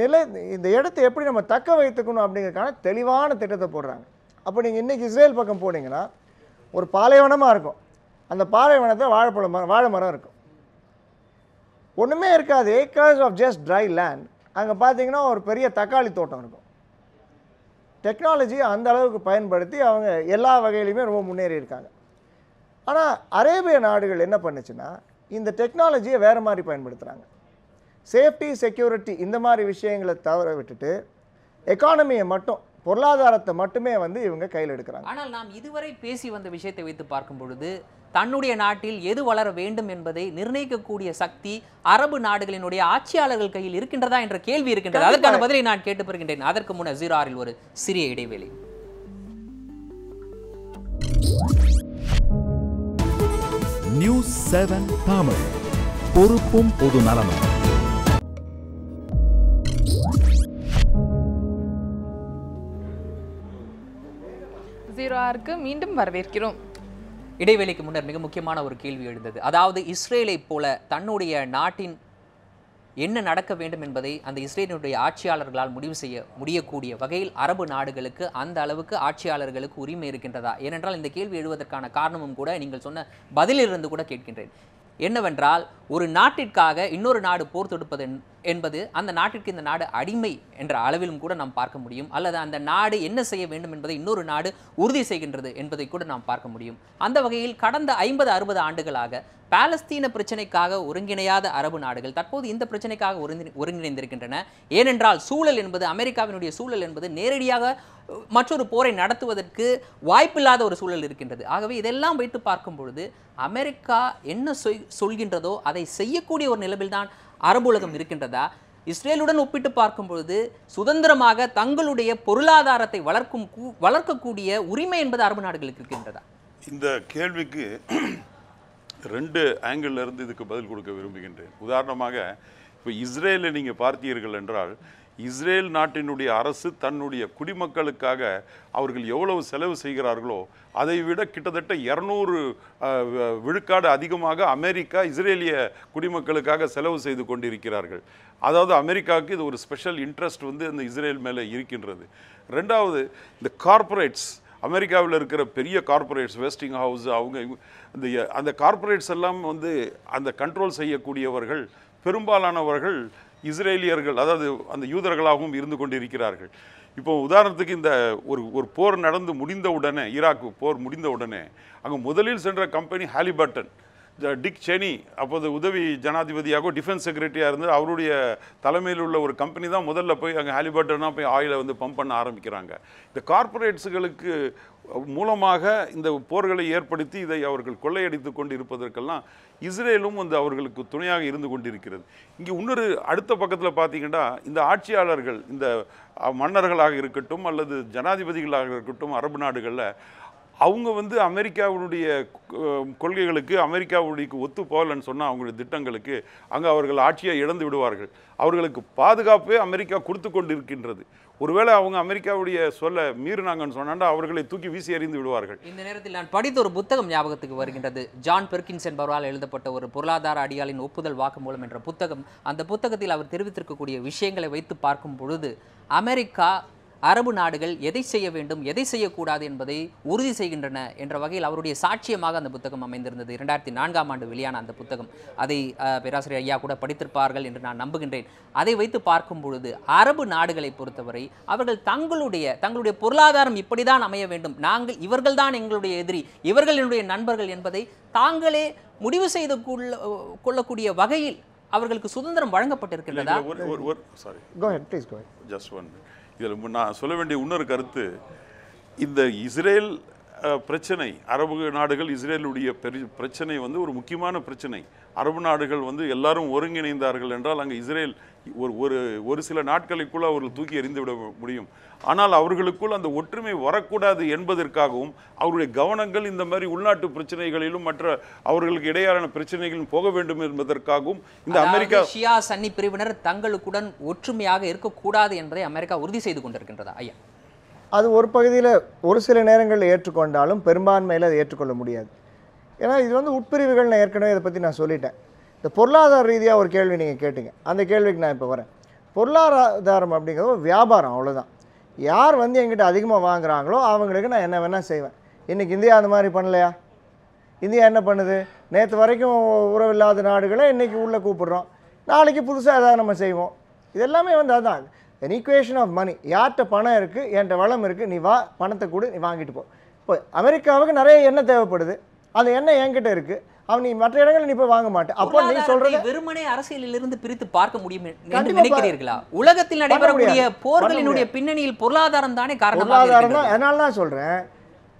இடத்தை எப்படி நம்ம தக்க வைத்துக்கணும் அப்படிங்கிறதுக்கான தெளிவான திட்டத்தை போடுறாங்க. அப்போ நீங்கள் இன்றைக்கி இஸ்ரேல் பக்கம் போனீங்கன்னா ஒரு பாலைவனமாக இருக்கும், அந்த பாலைவனத்தில் வாழை மரம் இருக்கும், ஒன்றுமே இருக்காது, acres of just dry land. அங்கே பார்த்தீங்கன்னா ஒரு பெரிய தக்காளி தோட்டம் இருக்கும். டெக்னாலஜியை அந்த அளவுக்கு பயன்படுத்தி அவங்க எல்லா வகையிலையுமே ரொம்ப முன்னேறி இருக்காங்க. ஆனால் அரேபிய நாடுகள் என்ன பண்ணுச்சுன்னா இந்த டெக்னாலஜியை வேறு மாதிரி பயன்படுத்துகிறாங்க. சேஃப்டி, செக்யூரிட்டி இந்த மாதிரி விஷயங்களை தவிர விட்டுட்டு எக்கானமியை மட்டும், பொருளாதாரத்தை மட்டுமே இவங்க கையில் எடுக்கிறாங்க. ஆனால் நாம் இதுவரை பேசி வந்த விஷயத்தை வைத்து பார்க்கும் பொழுது தன்னுடைய நாட்டில் எது வளர வேண்டும் என்பதை நிர்ணயிக்கக்கூடிய சக்தி அரபு நாடுகளினுடைய ஆட்சியாளர்கள் கையில் இருக்கின்றதா என்ற கேள்வி இருக்கின்றது. அதற்கான பதிலை நான் கேட்டு பெறுகின்றேன். அதற்கு முன்னர் 06 ஒரு சிறிய இடைவேளை. நியூஸ் 7 தமிழ், பொறுப்பும் பொது நலமும். மீண்டும் வரவேற்கிறோம். இடைவேளைக்கு முன்னர் மிக முக்கியமான ஒரு கேள்வி எழுந்தது. அதாவது இஸ்ரேலை போல தன்னுடைய நாட்டின் என்ன நடக்க வேண்டும் என்பதை அந்த இஸ்ரேலினுடைய ஆட்சியாளர்களால் முடிவு செய்ய முடியக்கூடிய வகையில் அரபு நாடுகளுக்கு அந்த அளவுக்கு ஆட்சியாளர்களுக்கு உரிமை இருக்கின்றதா? ஏனென்றால் இந்த கேள்வி எழுவதற்கான காரணமும் கூட நீங்கள் சொன்ன பதிலிலிருந்து கூட கேட்கின்றேன். என்னவென்றால் ஒரு நாட்டிற்காக இன்னொரு நாடு போர் தொடுப்பது என்பது அந்த நாட்டிற்கு இந்த நாடு அடிமை என்ற அளவிலும் கூட நாம் பார்க்க முடியும், அல்லது அந்த நாடு என்ன செய்ய வேண்டும் என்பதை இன்னொரு நாடு உறுதி செய்கின்றது என்பதை கூட நாம் பார்க்க முடியும். அந்த வகையில் கடந்த 50-60 ஆண்டுகளாக பாலஸ்தீன பிரச்சனைக்காக ஒருங்கிணையாத அரபு நாடுகள் தற்போது இந்த பிரச்சனைக்காக ஒருங்கிணைந்திருக்கின்றன. ஏனென்றால் சூழல் என்பது, அமெரிக்காவினுடைய சூழல் என்பது நேரடியாக மற்றொரு போரை நடத்துவதற்கு வாய்ப்பில்லாத ஒரு சூழல் இருக்கின்றது. ஆகவே இதெல்லாம் வைத்து பார்க்கும் பொழுது அமெரிக்கா என்ன சொல்கின்றதோ அதை செய்யக்கூடிய ஒரு நிலையில்தான் அரபு உலகம் இருக்கின்றதா? இஸ்ரேலுடன் ஒப்பிட்டு பார்க்கும் பொழுது சுதந்திரமாக தங்களுடைய பொருளாதாரத்தை வளர்க்கக்கூடிய உரிமை என்பது அரபு நாடுகளுக்கு இருக்கின்றதா? இந்த கேள்விக்கு 2 ஆங்கிள் இருந்து இதுக்கு பதில் கொடுக்க விரும்புகின்றேன். உதாரணமாக இப்போ இஸ்ரேலை நீங்கள் பார்த்தீர்கள் என்றால், இஸ்ரேல் நாட்டினுடைய அரசு தன்னுடைய குடிமக்களுக்காக அவர்கள் எவ்வளவு செலவு செய்கிறார்களோ அதை விட கிட்டத்தட்ட 200 விழுக்காடு அதிகமாக அமெரிக்கா இஸ்ரேலிய குடிமக்களுக்காக செலவு செய்து கொண்டிருக்கிறார்கள். அதாவது அமெரிக்காவுக்கு இது ஒரு ஸ்பெஷல் இன்ட்ரெஸ்ட் வந்து இந்த இஸ்ரேல் மேலே இருக்கின்றது. ரெண்டாவது, இந்த கார்ப்பரேட்ஸ், அமெரிக்காவில் இருக்கிற பெரிய கார்ப்பரேட்ஸ், வெஸ்டிங் ஹவுஸ், அவங்க அந்த கார்ப்பரேட்ஸ் எல்லாம் வந்து அந்த கண்ட்ரோல் செய்யக்கூடியவர்கள் பெரும்பாலானவர்கள் இஸ்ரேலியர்கள், அதாவது அந்த யூதர்களாகவும் இருந்து கொண்டிருக்கிறார்கள். இப்போ உதாரணத்துக்கு இந்த ஒரு போர் நடந்து முடிந்த உடனே, ஈராக் போர் முடிந்த உடனே அங்கே முதலில் சென்ற கம்பெனி ஹாலிபர்டன், டிக் செனி அப்போது உதவி ஜனாதிபதியாக டிஃபென்ஸ் செக்ரட்டரியாக இருந்து அவருடைய தலைமையில் உள்ள ஒரு கம்பெனி தான் முதல்ல போய் அங்கே ஹாலிபர்டனாக போய் ஆயிலை வந்து பம்ப் பண்ண ஆரம்பிக்கிறாங்க. இந்த கார்ப்பரேட்ஸுகளுக்கு மூலமாக இந்த போர்களை ஏற்படுத்தி இதை அவர்கள் கொள்ளையடித்து கொண்டு இருப்பதற்கெல்லாம் இஸ்ரேலும் வந்து அவர்களுக்கு துணையாக இருந்து கொண்டிருக்கிறது. இங்கே இன்னொரு அடுத்த பக்கத்தில் பார்த்தீங்கன்னா, இந்த ஆட்சியாளர்கள், இந்த மன்னர்களாக இருக்கட்டும் அல்லது ஜனாதிபதிகளாக இருக்கட்டும் அரபு நாடுகளில், அவங்க வந்து அமெரிக்காவுடைய கொள்கைகளுக்கு, அமெரிக்காவுடைய ஒத்து போகலன்னு சொன்னால் அவங்களுடைய திட்டங்களுக்கு அங்கே அவர்கள் ஆட்சியை இழந்து விடுவார்கள். அவர்களுக்கு பாதுகாப்பே அமெரிக்கா கொடுத்து கொண்டு இருக்கின்றது. ஒருவேளை அவங்க அமெரிக்காவுடைய சொல்ல மீறினாங்கன்னு சொன்னாண்டா அவர்களை தூக்கி வீசி எறிந்து விடுவார்கள். இந்த நேரத்தில் நான் படித்த ஒரு புத்தகம் ஞாபகத்துக்கு வருகின்றது. ஜான் பெர்கின்ஸ் என்பவரால் எழுதப்பட்ட ஒரு பொருளாதார அடியாளின் ஒப்புதல் வாக்குமூலம் என்ற புத்தகம். அந்த புத்தகத்தில் அவர் தெரிவித்திருக்கக்கூடிய விஷயங்களை வைத்து பார்க்கும் பொழுது அமெரிக்கா, அரபு நாடுகள் எதை செய்ய வேண்டும், எதை செய்யக்கூடாது என்பதை உறுதி செய்கின்றன என்ற வகையில் அவருடைய சாட்சியமாக அந்த புத்தகம் அமைந்திருந்தது. 2004ஆம் ஆண்டு வெளியான அந்த புத்தகம். அதை பேராசிரியர் ஐயா கூட படித்திருப்பார்கள் என்று நான் நம்புகின்றேன். அதை வைத்து பார்க்கும் பொழுது அரபு நாடுகளை பொறுத்தவரை அவர்கள் தங்களுடைய பொருளாதாரம் இப்படிதான் அமைய வேண்டும், இவர்கள்தான் எங்களுடைய எதிரி, இவர்கள் என்னுடைய நண்பர்கள் என்பதை தாங்களே முடிவு செய்து கொள்ளக்கூடிய வகையில் அவர்களுக்கு சுதந்திரம் வழங்கப்பட்டிருக்கின்றதா? இதில் நான் சொல்ல வேண்டிய இன்னொரு கருத்து, இந்த இஸ்ரேல் பிரச்சனை, அரபு நாடுகள் இஸ்ரேலுடைய பிரச்சனை வந்து ஒரு முக்கியமான பிரச்சனை. அரபு நாடுகள் வந்து எல்லாரும் ஒருங்கிணைந்தார்கள் என்றால் அங்கே இஸ்ரேல் ஒரு சில நாட்களுக்குள் அவர்கள் தூக்கி எறிந்துவிட முடியும். ஆனால் அவர்களுக்குள் அந்த ஒற்றுமை வரக்கூடாது என்பதற்காகவும் அவருடைய கவனங்கள் இந்த மாதிரி உள்நாட்டு பிரச்சனைகளிலும் மற்ற அவர்களுக்கு இடையான பிரச்சனைகளும் போக வேண்டும் என்பதற்காகவும் இந்த அமெரிக்கா ஷியா சன்னி பிரிவினர் தங்களுக்குடன் ஒற்றுமையாக இருக்கக்கூடாது என்பதை அமெரிக்கா உறுதி செய்து கொண்டிருக்கின்றதா ஐயா? அது ஒரு பகுதியில் ஒரு சில நேரங்களில் ஏற்றுக்கொண்டாலும் பெரும்பான்மையில் அதை ஏற்றுக்கொள்ள முடியாது. ஏன்னா இது வந்து உட்பிரிவுகள். நான் ஏற்கனவே இதை பற்றி நான் சொல்லிட்டேன். இந்த பொருளாதார ரீதியாக ஒரு கேள்வி நீங்கள் கேட்டீங்க, அந்த கேள்விக்கு நான் இப்போ வரேன். பொருளாதாரம் அப்படிங்கிறது ஒரு வியாபாரம், அவ்வளோதான். யார் வந்து என்கிட்ட அதிகமாக வாங்குகிறாங்களோ அவங்களுக்கு நான் என்ன வேணால் செய்வேன். இன்றைக்கி இந்தியா அந்த மாதிரி பண்ணலையா? இந்தியா என்ன பண்ணுது? நேற்று வரைக்கும் உறவில்லாத நாடுகளை இன்றைக்கி உள்ளே கூப்பிடுறோம், நாளைக்கு புதுசாக ஏதாவது நம்ம செய்வோம். இது எல்லாமே வந்து அதுதான் an equation of money. யார்கிட்ட பணம் இருக்குது, என்கிட்ட வளம் இருக்குது, நீ வா, பணத்தை கொடு, நீ வாங்கிட்டு போ. இப்போ அமெரிக்காவுக்கு நிறைய எண்ணெய் தேவைப்படுது, அந்த எண்ணெய் என்கிட்ட இருக்குது, அவன் நீ மற்ற இடங்களில் நீ போய் வாங்க மாட்டேன். அப்போ நீ சொல்றது வெறுமனே அரசியலிலிருந்து பிரித்து பார்க்க முடியும் என்று நினைக்கிறீர்களா? உலகத்தில் நடைபெறக்கூடிய போர்களினுடைய பின்னணியில் பொருளாதாரம் தானே காரணமாக பொருளாதாரம் தான். அதனால தான் சொல்கிறேன்,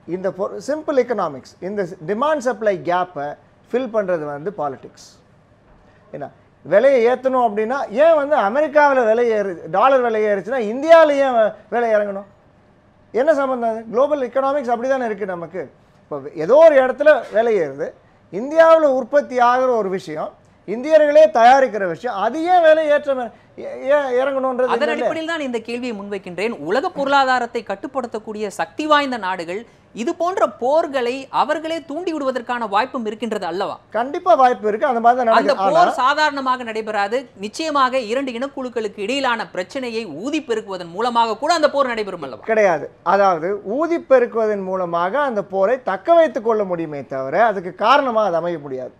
இந்த சிம்பிள் எக்கனாமிக்ஸ், இந்த டிமாண்ட் சப்ளை கேப்பை ஃபில் பண்ணுறது வந்து பாலிடிக்ஸ். ஏன்னா விலையை ஏற்றணும் அப்படின்னா ஏன் வந்து அமெரிக்காவில் விலை டாலர் விலை ஏறுச்சுன்னா இந்தியாவில் ஏன் விலை இறங்கணும்? என்ன சம்மந்தம்? அது குளோபல் எக்கனாமிக்ஸ் அப்படி தானே இருக்குது நமக்கு. இப்போ ஏதோ ஒரு இடத்துல விலை ஏறுது, இந்தியாவில் உற்பத்தி ஆகிற ஒரு விஷயம், இந்தியர்களே தயாரிக்கிற விஷயம், அது ஏன் விலை இறங்கணுன்றது. அதன் அடிப்படையில் தான் இந்த கேள்வியை முன்வைக்கின்றேன். உலக பொருளாதாரத்தை கட்டுப்படுத்தக்கூடிய சக்தி வாய்ந்த நாடுகள் இது போன்ற போர்களை அவர்களே தூண்டி விடுவதற்கான வாய்ப்பும் இருக்கின்றது அல்லவா? கண்டிப்பா வாய்ப்பு இருக்கு. அந்த மாதிரி அந்த போர் சாதாரணமாக நடைபெறாது. நிச்சயமாக இரண்டு இனக்குழுக்களுக்கு இடையிலான பிரச்சனையை ஊதி பெருக்குவதன் மூலமாக கூட அந்த போர் நடைபெறும் அல்லவா? கிடையாது. அதாவது ஊதி பெருக்குவதன் மூலமாக அந்த போரை தக்க வைத்துக் கொள்ள முடியுமே தவிர அதுக்கு காரணமாக அது அமைய முடியாது.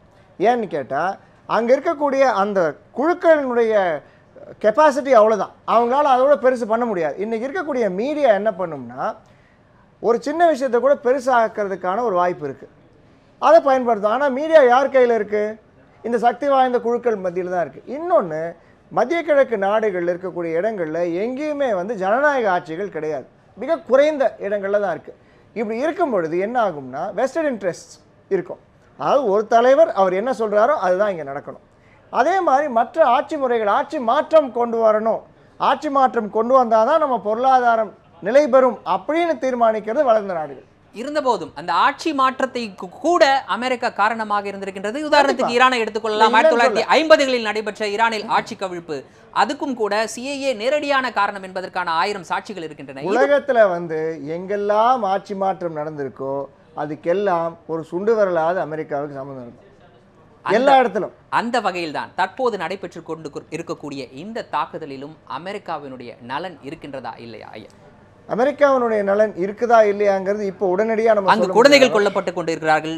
ஏன்னு கேட்டால் அங்கே இருக்கக்கூடிய அந்த குழுக்களினுடைய கெப்பாசிட்டி அவ்வளோதான், அவங்களால அதோட பெருசு பண்ண முடியாது. இன்றைக்கி இருக்கக்கூடிய மீடியா என்ன பண்ணும்னா ஒரு சின்ன விஷயத்தை கூட பெருசாக்கிறதுக்கான ஒரு வாய்ப்பு இருக்குது, அதை பயன்படுத்தும். ஆனால் மீடியா யார் கையில் இருக்குது? இந்த சக்தி வாய்ந்த குழுக்கள் மத்தியில் தான் இருக்குது. இன்னொன்று, மத்திய கிழக்கு நாடுகளில் இருக்கக்கூடிய இடங்களில் எங்கேயுமே ஜனநாயக ஆட்சிகள் கிடையாது, மிக குறைந்த இடங்களில் தான் இருக்குது. இப்படி இருக்கும் பொழுது என்ன ஆகும்னா வெஸ்டட் இன்ட்ரெஸ்ட் இருக்கும். அதாவது ஒரு தலைவர் அவர் என்ன சொல்கிறாரோ அதுதான் இங்கே நடக்கணும். அதே மாதிரி மற்ற ஆட்சி முறைகள் ஆட்சி மாற்றம் கொண்டு வரணும், ஆட்சி மாற்றம் கொண்டு வந்தால் தான் நம்ம பொருளாதாரம் நிலை பெறும் அப்படின்னு தீர்மானிக்கிறது வளர்ந்த நாடுகள். இருந்தபோதும் அந்த ஆட்சி மாற்றத்தை கூட அமெரிக்கா காரணமாக இருந்திருக்கின்றது. உதாரணத்துக்கு ஈரானை எடுத்துக்கொள்ளலாம். 1950களில் நடைபெற்ற ஈரானில் ஆட்சி கவிழ்ப்பு, அதுக்கும் கூட சிஏஏ நேரடியான காரணம் என்பதற்கான 1000 சாட்சிகள் இருக்கின்றன. உலகத்துல எங்கெல்லாம் ஆட்சி மாற்றம் நடந்திருக்கோ அதுக்கெல்லாம் ஒரு சுண்டு வரலாத அமெரிக்காவுக்கு சம்பந்தம் இருக்கும் எல்லா இடத்திலும். அந்த வகையில் தான் தற்போது நடைபெற்று கொண்டு இருக்கக்கூடிய இந்த தாக்குதலிலும் அமெரிக்காவினுடைய நலன் இருக்கின்றதா இல்லையா ஐயா? அமெரிக்காவினுடைய நலன் இருக்குதா இல்லையாங்கிறது இப்போ உடனடியாக நம்ம அங்கு குழந்தைகள் கொல்லப்பட்டு கொண்டிருக்கிறார்கள்,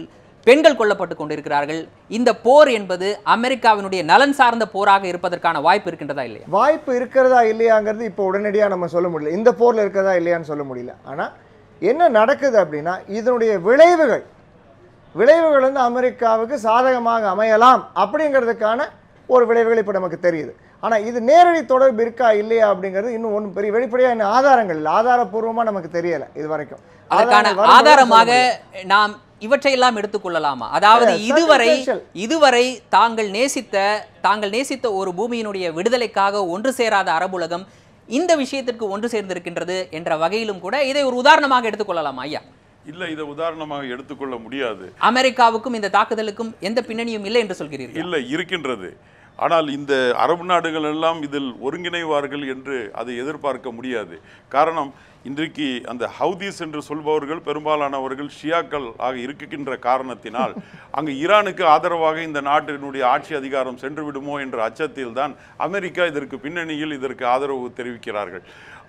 பெண்கள் கொல்லப்பட்டு கொண்டிருக்கிறார்கள். இந்த போர் என்பது அமெரிக்காவினுடைய நலன் சார்ந்த போராக இருப்பதற்கான வாய்ப்பு இருக்கின்றதா இல்லையா? வாய்ப்பு இருக்கிறதா இல்லையாங்கிறது இப்போ உடனடியாக நம்ம சொல்ல முடியல, இந்த போரில் இருக்கிறதா இல்லையான்னு சொல்ல முடியல. ஆனால் என்ன நடக்குது அப்படின்னா இதனுடைய விளைவுகள் அமெரிக்காவுக்கு சாதகமாக அமையலாம் அப்படிங்கிறதுக்கான ஒரு விளைவுகள் இப்போ நமக்கு தெரியுது. ஆனால் இது நேரடி தொடர்பு இருக்கா இல்லையா அப்படிங்கிறது இன்னும் ஒன்றும் பெரிய வெளிப்படையாக இன்னும் ஆதாரங்கள் இல்லை, ஆதாரப்பூர்வமாக நமக்கு தெரியலை இது வரைக்கும். அதற்கான ஆதாரமாக நாம் இவற்றையெல்லாம் எடுத்துக்கொள்ளலாமா? அதாவது இதுவரை தாங்கள் நேசித்த ஒரு பூமியினுடைய விடுதலைக்காக ஒன்று சேராத அரபுலகம் இந்த விஷயத்திற்கு ஒன்று சேர்ந்திருக்கின்றது என்ற வகையிலும் கூட இதை ஒரு உதாரணமாக எடுத்துக்கொள்ளலாமா ஐயா? இல்ல, இதை உதாரணமாக எடுத்துக்கொள்ள முடியாது. அமெரிக்காவுக்கும் இந்த தாக்குதலுக்கும் எந்த பின்னணியும் இல்லை என்று சொல்கிறீர்கள்? இல்லை, இருக்கின்றது. ஆனால் இந்த அரபு நாடுகள் எல்லாம் இதில் ஒருங்கிணைவார்கள் என்று அதை எதிர்பார்க்க முடியாது. காரணம், இன்றைக்கு அந்த ஹவுதீஸ் என்று சொல்பவர்கள் பெரும்பாலானவர்கள் ஷியாக்கள் ஆக இருக்கின்ற காரணத்தினால் அங்கு ஈரானுக்கு ஆதரவாக இந்த நாட்டினுடைய ஆட்சி அதிகாரம் சென்று விடுமோ என்ற அச்சத்தில் தான் அமெரிக்கா இதற்கு பின்னணியில் இதற்கு ஆதரவு தெரிவிக்கிறார்கள்.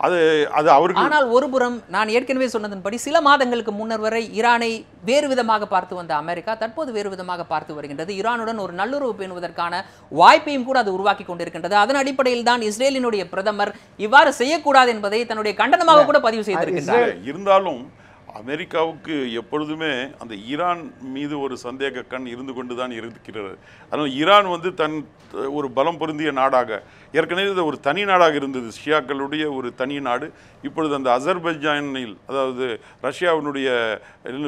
அது அவர்கள். ஆனால் ஒருபுறம் நான் ஏற்கனவே சொன்னதன்படி சில மாதங்களுக்கு முன்னர் வரை ஈரானை வேறு விதமாக பார்த்து வந்த அமெரிக்கா தற்போது வேறு விதமாக பார்த்து வருகின்றது. ஈரானுடன் ஒரு நல்லுறவு பேணுவதற்கான வாய்ப்பையும் கூட அது உருவாக்கி கொண்டிருக்கின்றது. அதன் அடிப்படையில் தான் இஸ்ரேலினுடைய பிரதமர் இவ்வாறு செய்யக்கூடாது என்பதை தன்னுடைய கண்டனமாக கூட பதிவு செய்திருக்கின்றார். இருந்தாலும் அமெரிக்காவுக்கு எப்பொழுதுமே அந்த ஈரான் மீது ஒரு சந்தேக கண் இருந்து கொண்டுதான் இருக்கிறது. அதனால் ஈரான் தன் ஒரு பலம் பொருந்திய நாடாக ஏற்கனவே இது ஒரு தனி நாடாக இருந்தது, ஷியாக்களுடைய ஒரு தனி நாடு. இப்பொழுது அந்த அசர்பைஜானில், அதாவது ரஷ்யாவினுடைய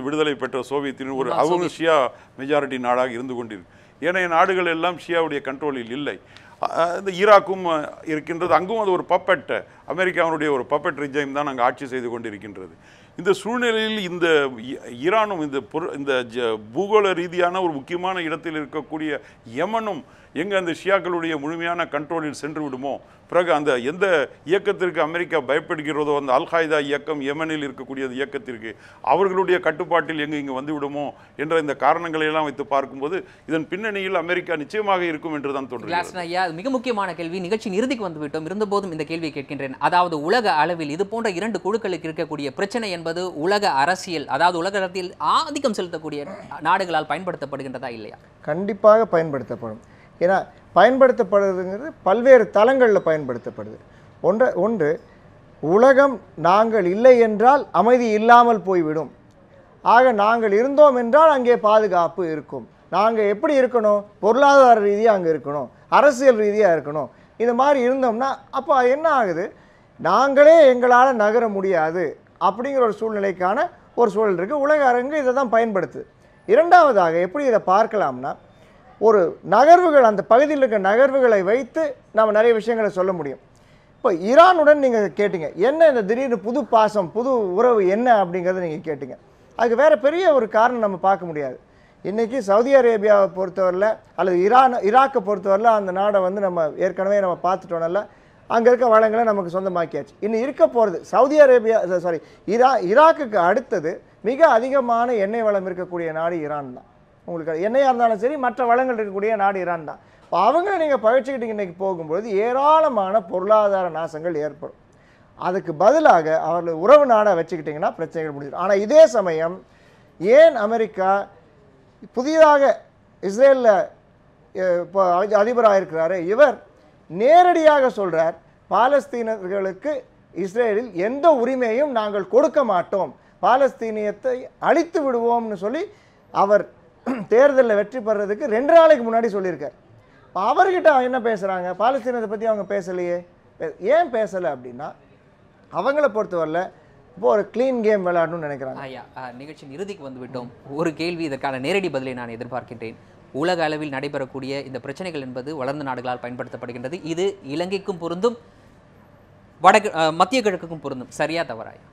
விடுதலை பெற்ற சோவியத்தின் ஒரு அவங்க ஷியா மெஜாரிட்டி நாடாக இருந்து கொண்டிருக்கு. ஏனைய நாடுகள் எல்லாம் ஷியாவுடைய கண்ட்ரோலில் இல்லை. இந்த ஈராக்கும் இருக்கின்றது, அங்கும் அது ஒரு பப்பெட், அமெரிக்காவினுடைய ஒரு பப்பெட் ரிஜைம் தான் அங்கே ஆட்சி செய்து கொண்டிருக்கின்றது. இந்த சூழ்நிலையில் இந்த ஈரானும் இந்த பூகோள ரீதியான ஒரு முக்கியமான இடத்தில் இருக்கக்கூடிய யமனும் எங்கே அந்த ஷியாக்களுடைய முழுமையான கண்ட்ரோலில் சென்று விடுமோ, பிறகு அந்த எந்த இயக்கத்திற்கு அமெரிக்கா பயப்படுகிறதோ அந்த அல்-காய்தா இயக்கம் யமனில் இருக்கக்கூடிய இயக்கத்திற்கு அவர்களுடைய கட்டுப்பாட்டில் இங்கே வந்து விடுமோ என்ற இந்த காரணங்களை எல்லாம் வைத்து பார்க்கும்போது இதன் பின்னணியில் அமெரிக்கா நிச்சயமாக இருக்கும் என்று தான் தோன்றுகிறது. ஐயா, மிக முக்கியமான கேள்வி, நிகழ்ச்சியின் இறுதிக்கு வந்துவிட்டோம். இருந்தபோதும் இந்த கேள்வியை கேட்கின்றேன். அதாவது உலக அளவில் இது போன்ற 2 குழுக்களுக்கு இருக்கக்கூடிய பிரச்சனை என்பது உலக அரசியல், அதாவது உலக அரசியல் ஆதிக்கம் செலுத்தக்கூடிய நாடுகளால் பயன்படுத்தப்படுகின்றதா இல்லையா? கண்டிப்பாக பயன்படுத்தப்படும். ஏன்னா பயன்படுத்தப்படுறதுங்கிறது பல்வேறு தளங்களில் பயன்படுத்தப்படுது. ஒன்று உலகம் நாங்கள் இல்லை என்றால் அமைதி இல்லாமல் போய்விடும், ஆக நாங்கள் இருந்தோம் என்றால் அங்கே பாதுகாப்பு இருக்கும். நாங்கள் எப்படி இருக்கணும்? பொருளாதார ரீதியாக அங்கே இருக்கணும், அரசியல் ரீதியாக இருக்கணும். இது மாதிரி இருந்தோம்னா அப்போ என்ன ஆகுது? நாங்களே எங்களால் நகர முடியாது அப்படிங்கிற ஒரு சூழ்நிலைக்கான ஒரு சூழல் இருக்குது. உலக அரங்கு இதை தான் பயன்படுத்துது. இரண்டாவதாக எப்படி இதை பார்க்கலாம்னா, ஒரு நகர்வுகள், அந்த பகுதியில் இருக்க நகர்வுகளை வைத்து நம்ம நிறைய விஷயங்களை சொல்ல முடியும். இப்போ ஈரானுடன் நீங்கள் கேட்டீங்க, என்ன இந்த திடீர்னு புது பாசம், புது உறவு என்ன அப்படிங்கிறத நீங்கள் கேட்டீங்க. அதுக்கு வேறு பெரிய ஒரு காரணம் நம்ம பார்க்க முடியாது. இன்றைக்கி சவுதி அரேபியாவை பொறுத்தவரையில் அல்லது ஈராக்கை பொறுத்தவரையில் அந்த நாடை நம்ம ஏற்கனவே நம்ம பார்த்துட்டோம்ல, அங்கே இருக்க வளங்களை நமக்கு சொந்தமாக்கியாச்சு. இன்னும் இருக்க போகிறது சவுதி அரேபியா ஈராக்குக்கு அடுத்தது மிக அதிகமான எண்ணெய் வளம் இருக்கக்கூடிய நாடு ஈரான் தான். உங்களுக்கு எண்ணெயாக இருந்தாலும் சரி, மற்ற வளங்கள் இருக்கக்கூடிய நாடு ஈரான் தான். இப்போ அவங்கள நீங்கள் பழிச்சுக்கிட்டு இன்றைக்கி போகும்பொழுது ஏராளமான பொருளாதார நாசங்கள் ஏற்படும். அதுக்கு பதிலாக அவர்கள் உறவு நாடாக வச்சுக்கிட்டிங்கன்னா பிரச்சனைகள் முடிஞ்சிடும். ஆனால் இதே சமயம் ஏன் அமெரிக்கா புதிதாக இஸ்ரேலில் இப்போ அதிபராக இருக்கிறாரு, இவர் நேரடியாக சொல்கிறார், பாலஸ்தீனர்களுக்கு இஸ்ரேலில் எந்த உரிமையும் நாங்கள் கொடுக்க மாட்டோம், பாலஸ்தீனியத்தை அழித்து விடுவோம்னு சொல்லி அவர் தேர்தலில் வெற்றி பெறதுக்கு 2 நாளைக்கு முன்னாடி சொல்லியிருக்கார். இப்போ அவர்கிட்ட என்ன பேசுகிறாங்க? பாலஸ்தீனத்தை பற்றி அவங்க பேசலையே. ஏன் பேசலை அப்படின்னா, அவங்கள பொறுத்தவரையில் இப்போ ஒரு க்ளீன் கேம் விளையாடணும்னு நினைக்கிறாங்க. ஐயா, நிகழ்ச்சியின் இறுதிக்கு வந்துவிட்டோம். ஒரு கேள்வி, இதற்கான நேரடி பதிலை நான் எதிர்பார்க்கின்றேன். உலக அளவில் நடைபெறக்கூடிய இந்த பிரச்சனைகள் என்பது வளர்ந்த நாடுகளால் பயன்படுத்தப்படுகின்றது. இது இலங்கைக்கும் பொருந்தும், மத்திய கிழக்குக்கும் பொருந்தும். சரியா தவறாயா?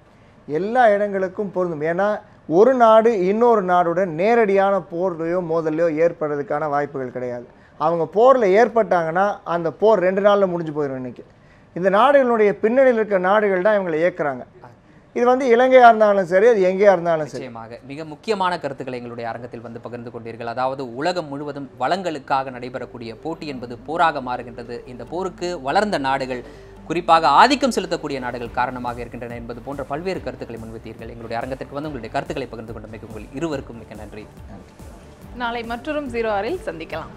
எல்லா இடங்களுக்கும் பொருந்தும். ஏன்னா ஒரு நாடு இன்னொரு நாடுடன் நேரடியான போர்லையோ மோதலையோ ஏற்படுறதுக்கான வாய்ப்புகள் கிடையாது. அவங்க போரில் ஏற்பட்டாங்கன்னா அந்த போர் 2 நாளில் முடிஞ்சு போயிடும். இன்றைக்கி இந்த நாடுகளுடைய பின்னணியில் இருக்கிற நாடுகள் தான் இவங்களை இயக்குறாங்க. இது வந்து இலங்கையாக இருந்தாலும் சரி, அது எங்கேயா இருந்தாலும் சரி. நிச்சயமாக மிக முக்கியமான கருத்துக்களை எங்களுடைய அரங்கத்தில் வந்து பகிர்ந்து கொண்டீர்கள். அதாவது உலகம் முழுவதும் வளங்களுக்காக நடைபெறக்கூடிய போட்டி என்பது போராக மாறுகின்றது. இந்த போருக்கு வளர்ந்த நாடுகள், குறிப்பாக ஆதிக்கம் செலுத்தக்கூடிய நாடுகள் காரணமாக இருக்கின்றன என்பது போன்ற பல்வேறு கருத்துக்களை முன்வைத்தீர்கள். எங்களுடைய அரங்கத்திற்கு வந்து உங்களுடைய கருத்துக்களை பகிர்ந்து கொண்டமைக்கு உங்கள் இருவருக்கும் மிக நன்றி. நாளை மற்றொரு 0 hour சந்திக்கலாம்.